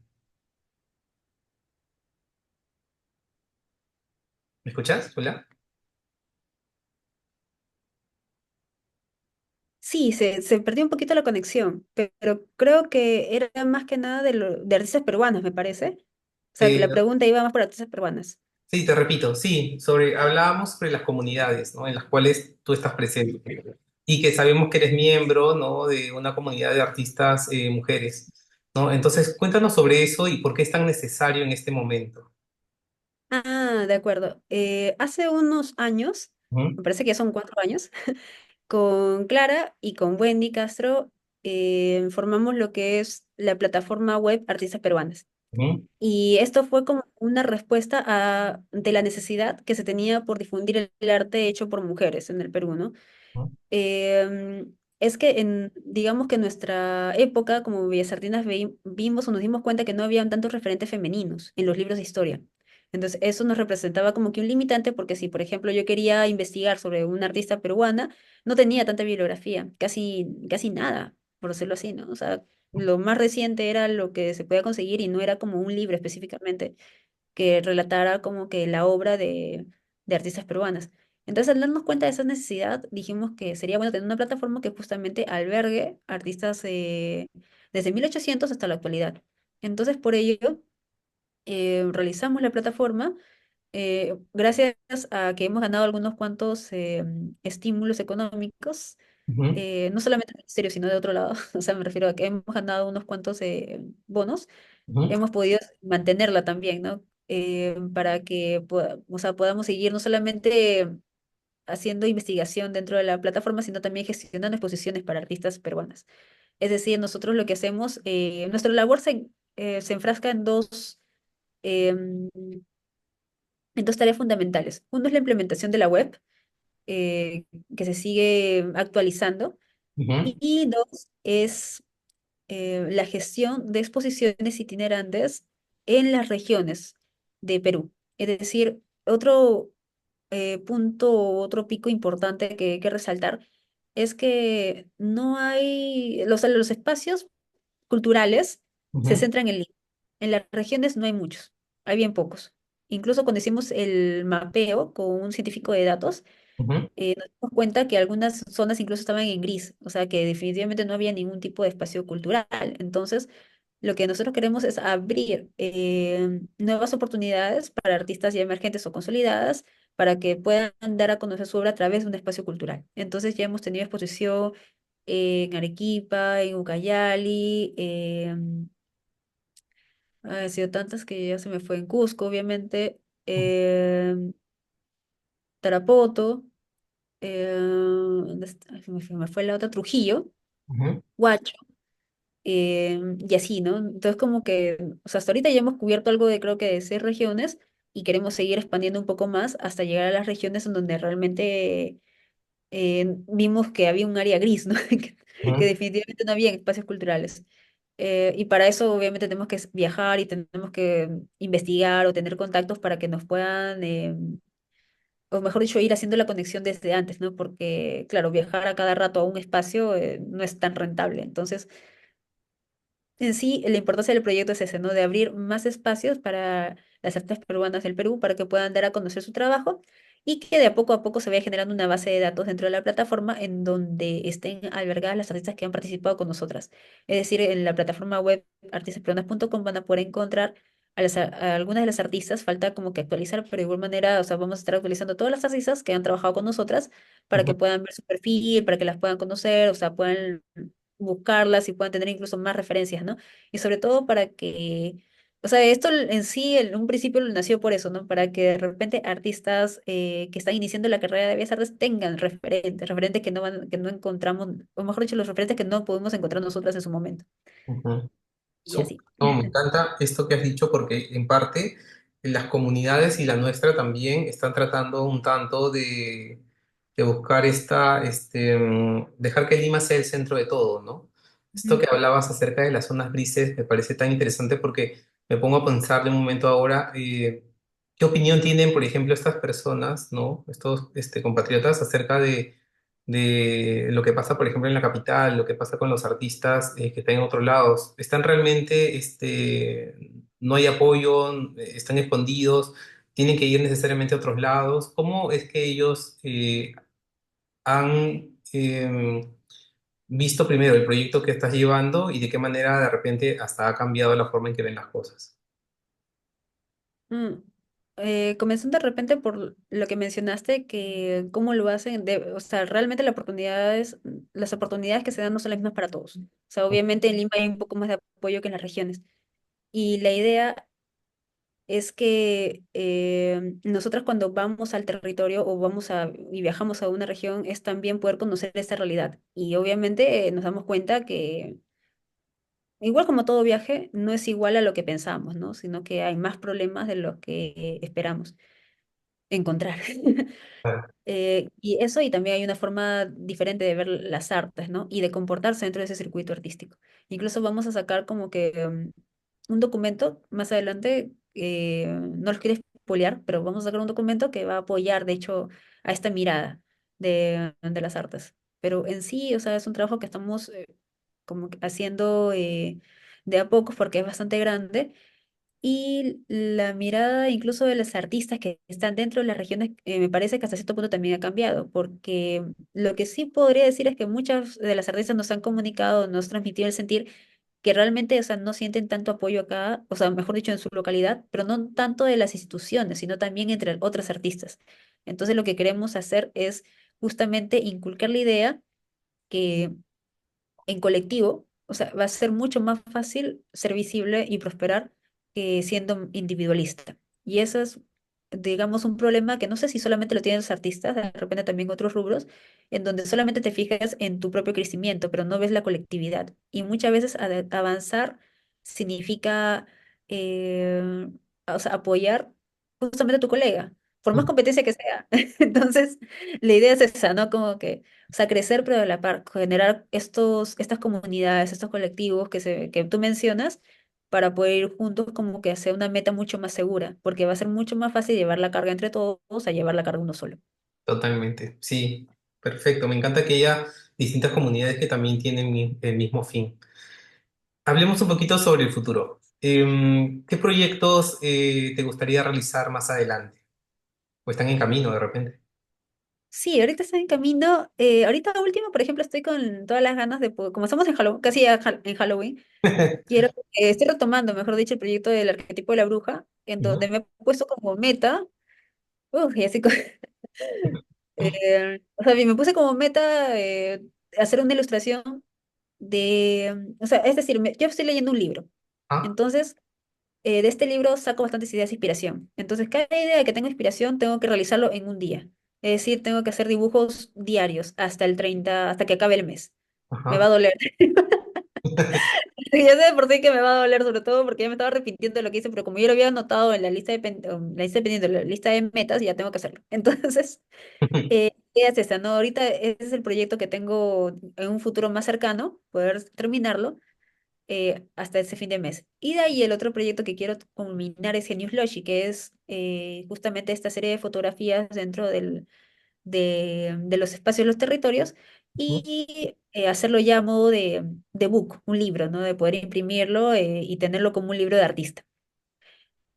¿Me escuchas? Hola. sí, se perdió un poquito la conexión, pero creo que era más que nada de artistas peruanos, me parece. O sea, que Eh, la pregunta iba más por artistas peruanas. sí, te repito, sí, hablábamos sobre las comunidades, ¿no? En las cuales tú estás presente y que sabemos que eres miembro, ¿no? De una comunidad de artistas mujeres, ¿no? Entonces, cuéntanos sobre eso y por qué es tan necesario en este momento. Ah, de acuerdo. Hace unos años, Ujú, me parece que ya son 4 años, con Clara y con Wendy Castro formamos lo que es la plataforma web Artistas Peruanas. ujú, Y esto fue como una respuesta de la necesidad que se tenía por difundir el arte hecho por mujeres en el Perú, ¿no? Es que digamos que en nuestra época, como Bellas Artinas, vimos o nos dimos cuenta que no habían tantos referentes femeninos en los libros de historia. Entonces, eso nos representaba como que un limitante, porque si, por ejemplo, yo quería investigar sobre una artista peruana, no tenía tanta bibliografía, casi nada, por decirlo así, ¿no? O sea, lo más reciente era lo que se podía conseguir y no era como un libro específicamente que relatara como que la obra de artistas peruanas. Entonces, al darnos cuenta de esa necesidad, dijimos que sería bueno tener una plataforma que justamente albergue artistas desde 1800 hasta la actualidad. Entonces, por ello, realizamos la plataforma gracias a que hemos ganado algunos cuantos estímulos económicos, ujú, no solamente del ministerio, sino de otro lado. O sea, me refiero a que hemos ganado unos cuantos bonos, ujú, hemos podido mantenerla también, ¿no? Para que o sea, podamos seguir no solamente haciendo investigación dentro de la plataforma, sino también gestionando exposiciones para artistas peruanas. Es decir, nosotros lo que hacemos, nuestra labor se enfrasca em, en dos tareas fundamentales. Uno es la implementación de la web, eh, que se sigue actualizando, ujú, y dos es la gestión de exposiciones itinerantes en las regiones de Perú. Es decir, otro punto, otro pico importante que hay que resaltar es que no hay, los espacios culturales se ujú, centran en Lima. En las regiones no hay muchos, hay bien pocos. Incluso cuando hicimos el mapeo con un científico de datos, ujú, nos dimos cuenta que algunas zonas incluso estaban en gris, o sea que definitivamente no había ningún tipo de espacio cultural. Entonces, lo que nosotros queremos es abrir nuevas oportunidades para artistas ya emergentes o consolidadas para que puedan dar a conocer su obra a través de un espacio cultural. Entonces, ya hemos tenido exposición en Arequipa, en Ucayali, han sido tantas que ya se me fue en Cusco, obviamente, Tarapoto. ¿Dónde está? Ay, se me fue la otra, Trujillo, ujú. Huacho, y así, ¿no? Entonces como que, o sea, hasta ahorita ya hemos cubierto algo de creo que de 6 regiones y queremos seguir expandiendo un poco más hasta llegar a las regiones en donde realmente vimos que había un área gris, ¿no? Que Ujú. definitivamente no había espacios culturales. Y para eso obviamente tenemos que viajar y tenemos que investigar o tener contactos para que nos puedan o mejor dicho, ir haciendo la conexión desde antes, ¿no? Porque, claro, viajar a cada rato a un espacio no es tan rentable. Entonces, en sí, la importancia del proyecto es ese, ¿no? De abrir más espacios para las artistas peruanas del Perú para que puedan dar a conocer su trabajo y que de a poco se vaya generando una base de datos dentro de la plataforma en donde estén albergadas las artistas que han participado con nosotras. Es decir, en la plataforma web artistasperuanas.com van a poder encontrar a algunas de las artistas falta como que actualizar, pero de igual manera, o sea, vamos a estar actualizando todas las artistas que han trabajado con nosotras para que Ujú. puedan ver su perfil, para que las puedan conocer, o sea, puedan buscarlas y puedan tener incluso más referencias, ¿no? Y sobre todo para que, o sea, esto en sí, en un principio nació por eso, ¿no? Para que de repente artistas que están iniciando la carrera de Bellas Artes tengan referentes, referentes que no van, que no encontramos, o mejor dicho, los referentes que no podemos encontrar nosotras en su momento. Ujú. Y así. No, me encanta esto que has dicho porque en parte las comunidades y la nuestra también están tratando un tanto de buscar dejar que Lima sea el centro de todo, ¿no? Esto Ujú. que hablabas acerca de las zonas grises me parece tan interesante porque me pongo a pensar de un momento ahora, ¿qué opinión tienen, por ejemplo, estas personas, ¿no? Estos compatriotas acerca de lo que pasa, por ejemplo, en la capital, lo que pasa con los artistas que están en otros lados. ¿Están realmente, no hay apoyo, están escondidos, tienen que ir necesariamente a otros lados? ¿Cómo es que ellos han visto primero el proyecto que estás llevando y de qué manera de repente hasta ha cambiado la forma en que ven las cosas? Mm, comenzando de repente por lo que mencionaste, que cómo lo hacen, o sea, realmente las oportunidades que se dan no son las mismas para todos. O sea, obviamente en Lima hay un poco más de apoyo que en las regiones. Y la idea es que nosotras cuando vamos al territorio o y viajamos a una región es también poder conocer esta realidad. Y obviamente nos damos cuenta que igual como todo viaje, no es igual a lo que pensamos, ¿no? Sino que hay más problemas de lo que esperamos encontrar. Claro. Y eso, y también hay una forma diferente de ver las artes, ¿no? Y de comportarse dentro de ese circuito artístico. Incluso vamos a sacar como que un documento más adelante, no los quiero spoilear, pero vamos a sacar un documento que va a apoyar, de hecho, a esta mirada de las artes. Pero en sí, o sea, es un trabajo que estamos como que haciendo de a pocos porque es bastante grande y la mirada incluso de los artistas que están dentro de las regiones, me parece que hasta cierto punto también ha cambiado, porque lo que sí podría decir es que muchas de las artistas nos han comunicado, nos han transmitido el sentir que realmente, o sea, no sienten tanto apoyo acá, o sea, mejor dicho, en su localidad, pero no tanto de las instituciones, sino también entre otras artistas. Entonces, lo que queremos hacer es justamente inculcar la idea que en colectivo, o sea, va a ser mucho más fácil ser visible y prosperar que siendo individualista. Y eso es, digamos, un problema que no sé si solamente lo tienen los artistas, de repente también otros rubros, en donde solamente te fijas en tu propio crecimiento, pero no ves la colectividad. Y muchas veces avanzar significa, eh, o sea, apoyar justamente a tu colega, por más competencia que sea. Entonces, la idea es esa, ¿no? Como que o sea, crecer, pero a la par, generar estas comunidades, estos colectivos que tú mencionas, para poder ir juntos como que hacia una meta mucho más segura, porque va a ser mucho más fácil llevar la carga entre todos a llevar la carga uno solo. Totalmente, sí, perfecto. Me encanta que haya distintas comunidades que también tienen el mismo fin. Hablemos un poquito sobre el futuro. ¿Qué proyectos te gustaría realizar más adelante? ¿O están en camino de repente? Sí, ahorita estoy en camino. Ahorita último, por ejemplo, estoy con todas las ganas de, como estamos en Halloween, casi en Halloween, estoy retomando, mejor dicho, el proyecto del arquetipo de la bruja, en ¿Ya? donde me he puesto como meta, y así, o sea, me puse como meta hacer una ilustración o sea, es decir, yo estoy leyendo un libro. Ah, Entonces, de este libro saco bastantes ideas de inspiración. Entonces, cada idea que tengo inspiración tengo que realizarlo en un día. Es decir, tengo que hacer dibujos diarios hasta el 30 hasta que acabe el mes. Me va a ajá. doler. Ya sé de por sí que me va a doler, sobre todo porque ya me estaba arrepintiendo de lo que hice, pero como yo lo había anotado en la lista la lista de pendientes, la lista de metas, ya tengo que hacerlo. Entonces, ¿qué es esta, no? Ahorita ese es el proyecto que tengo en un futuro más cercano, poder terminarlo hasta ese fin de mes. Y de ahí el otro proyecto que quiero culminar es Genius Logi, que es justamente esta serie de fotografías dentro de los espacios de los territorios y hacerlo ya a modo de book, un libro, ¿no? De poder imprimirlo y tenerlo como un libro de artista.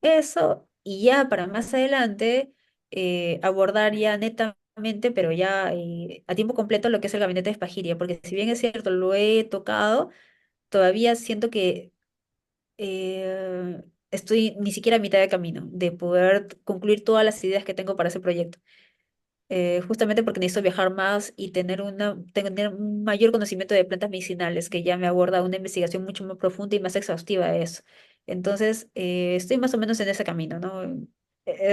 Eso, y ya para más adelante abordar ya netamente, pero ya a tiempo completo lo que es el gabinete de Espagiria, porque si bien es cierto, lo he tocado, todavía siento que estoy ni siquiera a mitad de camino de poder concluir todas las ideas que tengo para ese proyecto. Justamente porque necesito viajar más y tener un mayor conocimiento de plantas medicinales, que ya me aborda una investigación mucho más profunda y más exhaustiva de eso. Entonces, estoy más o menos en ese camino, ¿no?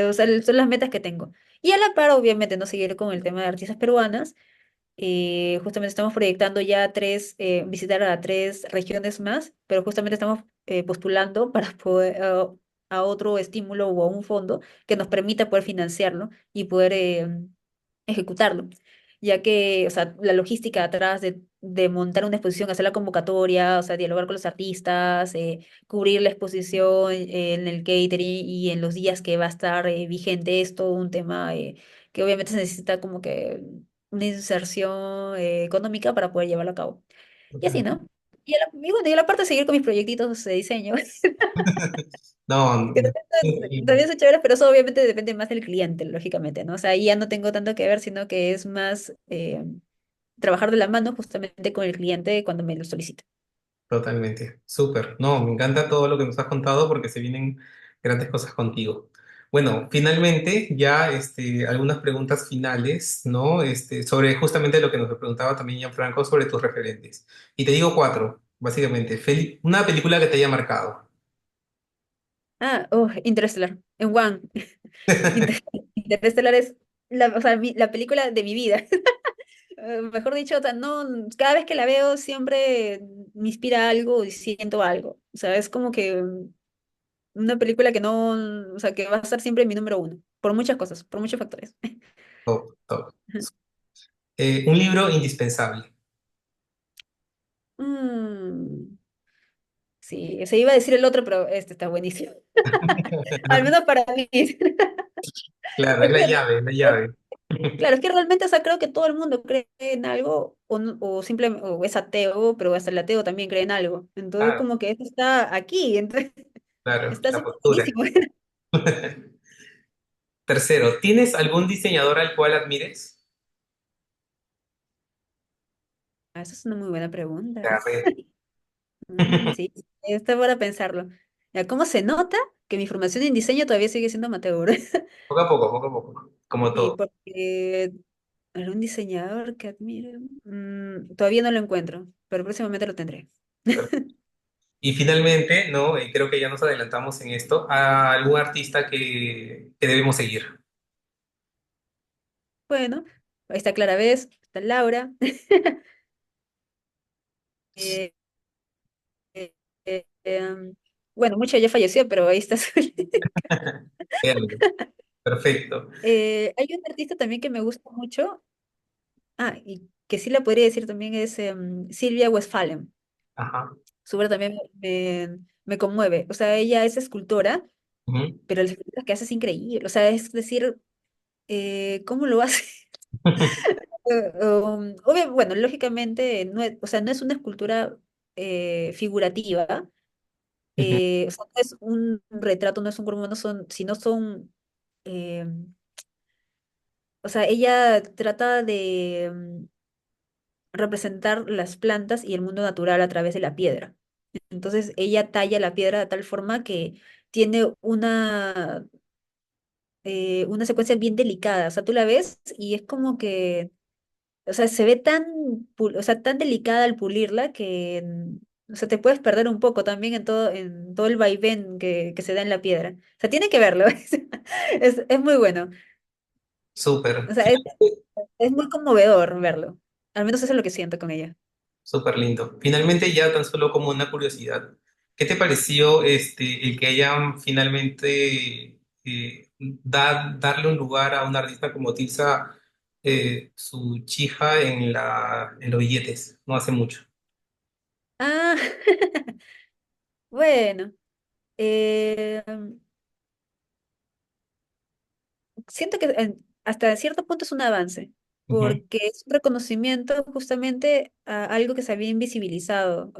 O sea, son las metas que tengo. Y a la par, obviamente, no seguir con el tema de artistas peruanas. Justamente estamos proyectando ya visitar a tres regiones más, pero justamente estamos postulando para poder, a otro estímulo o a un fondo que nos permita poder financiarlo y poder ejecutarlo, ya que, o sea, la logística atrás de montar una exposición, hacer la convocatoria, o sea, dialogar con los artistas, cubrir la exposición en el catering y en los días que va a estar vigente, es todo un tema que obviamente se necesita como que una inserción económica para poder llevarlo a cabo. Y así, Total. ¿no? Y bueno, y a la parte de seguir con mis proyectitos de diseño, No, que increíble. también son chéveres, pero eso obviamente depende más del cliente, lógicamente, ¿no? O sea, ahí ya no tengo tanto que ver, sino que es más trabajar de la mano justamente con el cliente cuando me lo solicita. Totalmente, súper. No, me encanta todo lo que nos has contado porque se vienen grandes cosas contigo. Bueno, finalmente ya algunas preguntas finales, ¿no? Sobre justamente lo que nos preguntaba también Gianfranco sobre tus referentes. Y te digo cuatro, básicamente. Una película que te haya marcado. Ah, oh, Interestelar, en One. Interestelar es o sea, la película de mi vida. Mejor dicho, o sea, no, cada vez que la veo siempre me inspira algo y siento algo. O sea, es como que una película que no, o sea, que va a estar siempre en mi número uno, por muchas cosas, por muchos factores. Top, top. Un libro indispensable. Mm, sí, se iba a decir el otro, pero este está buenísimo. Al menos para mí. Claro, es Es la que, llave, es la llave. claro, es que realmente, o sea, creo que todo el mundo cree en algo o simplemente o es ateo, pero hasta el ateo también cree en algo. Entonces, Claro, como que eso está aquí, entonces claro, está la súper postura. buenísimo. Tercero, ¿tienes algún diseñador al cual admires? Ah, esa es una muy buena pregunta. Carrera. Sí, está para pensarlo. Ya, ¿cómo se nota que mi formación en diseño todavía sigue siendo amateur? Poco a poco, poco a poco, como Sí, todo. porque algún diseñador que admire, todavía no lo encuentro, pero próximamente lo tendré. Y finalmente, ¿no? Creo que ya nos adelantamos en esto, a algún artista que debemos seguir. Bueno, ahí está Clara Vez, está Laura. eh, eh, em, bueno, mucha ya falleció, pero ahí está. Veanlo. Perfecto. Hay un artista también que me gusta mucho, y que sí la podría decir también es Silvia Westphalen. Ajá. Su obra también me conmueve. O sea, ella es escultora, Ujú. pero las esculturas que hace es increíble. O sea, es decir, ¿cómo lo hace? Bueno, lógicamente, o sea, no es una escultura figurativa, Ujú. o sea, no es un retrato, no es un cuerpo humano, sino son, eh, o sea, ella trata de representar las plantas y el mundo natural a través de la piedra. Entonces, ella talla la piedra de tal forma que tiene una secuencia bien delicada. O sea, tú la ves y es como que, o sea, se ve o sea, tan delicada al pulirla que, o sea, te puedes perder un poco también en todo el vaivén que se da en la piedra. O sea, tiene que verlo. Es muy bueno. Súper. O sea, es muy conmovedor verlo. Al menos eso es lo que siento con ella. Súper lindo. Finalmente, ya tan solo como una curiosidad, ¿qué te pareció el que hayan finalmente darle un lugar a un artista como Tilsa su chija en los billetes? No hace mucho. Ah, bueno. eh, Siento que hasta cierto punto es un avance, Ujú, porque es un reconocimiento justamente a algo que se había invisibilizado,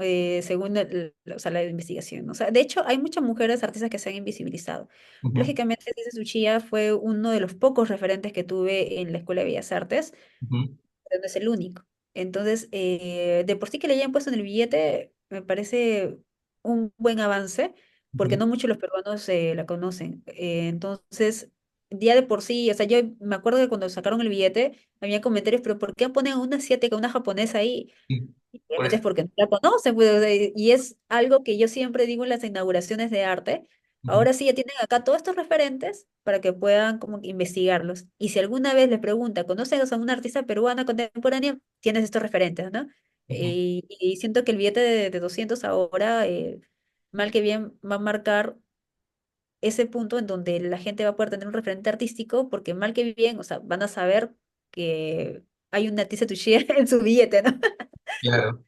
según o sea, la investigación. O sea, de hecho, hay muchas mujeres artistas que se han invisibilizado. ujú, Lógicamente, Lisa Tsuchiya fue uno de los pocos referentes que tuve en la Escuela de Bellas Artes, ujú. pero no es el único. Entonces, de por sí que le hayan puesto en el billete, me parece un buen avance, porque Ujú, no muchos los peruanos la conocen. Entonces, ya de por sí, o sea, yo me acuerdo que cuando sacaron el billete, había comentarios, pero ¿por qué ponen una asiática, una japonesa ahí? sí, Y por obviamente eso. es porque no la conocen, pues, o sea, y es algo que yo siempre digo en las inauguraciones de arte. Ujú, Ahora sí ya tienen acá todos estos referentes para que puedan como que investigarlos. Y si alguna vez les pregunta, ¿conoces a una artista peruana contemporánea? Tienes estos referentes, ¿no? ujú. Y siento que el billete de 200 ahora, mal que bien, va a marcar ese punto en donde la gente va a poder tener un referente artístico, porque mal que bien, o sea, van a saber que hay una artista tuya en su billete, ¿no? Claro.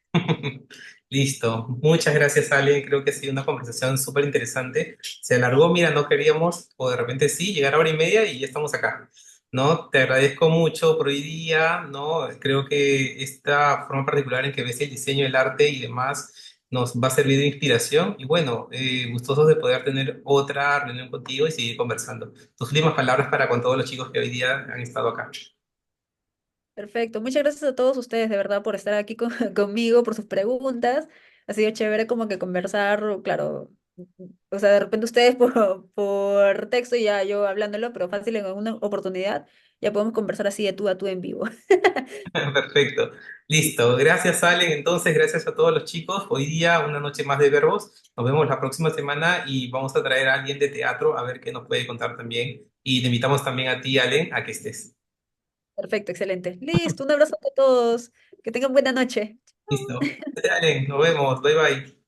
Listo. Muchas gracias, Ale. Creo que ha sido una conversación súper interesante. Se alargó, mira, no queríamos, o de repente sí, llegar a hora y media y ya estamos acá. ¿No? Te agradezco mucho por hoy día, ¿no? Creo que esta forma particular en que ves el diseño, el arte y demás nos va a servir de inspiración. Y bueno, gustosos de poder tener otra reunión contigo y seguir conversando. Tus últimas palabras para con todos los chicos que hoy día han estado acá. Perfecto. Muchas gracias a todos ustedes, de verdad, por estar aquí conmigo, por sus preguntas. Ha sido chévere como que conversar, claro. O sea, de repente ustedes por texto y ya yo hablándolo, pero fácil en alguna oportunidad, ya podemos conversar así de tú a tú en vivo. Perfecto. Listo. Gracias, Allen. Entonces, gracias a todos los chicos. Hoy día una noche más de verbos. Nos vemos la próxima semana y vamos a traer a alguien de teatro a ver qué nos puede contar también. Y te invitamos también a ti, Allen, a que estés. Perfecto, excelente. Listo, un abrazo a todos. Que tengan buena noche. Listo. Allen, nos vemos. Bye bye.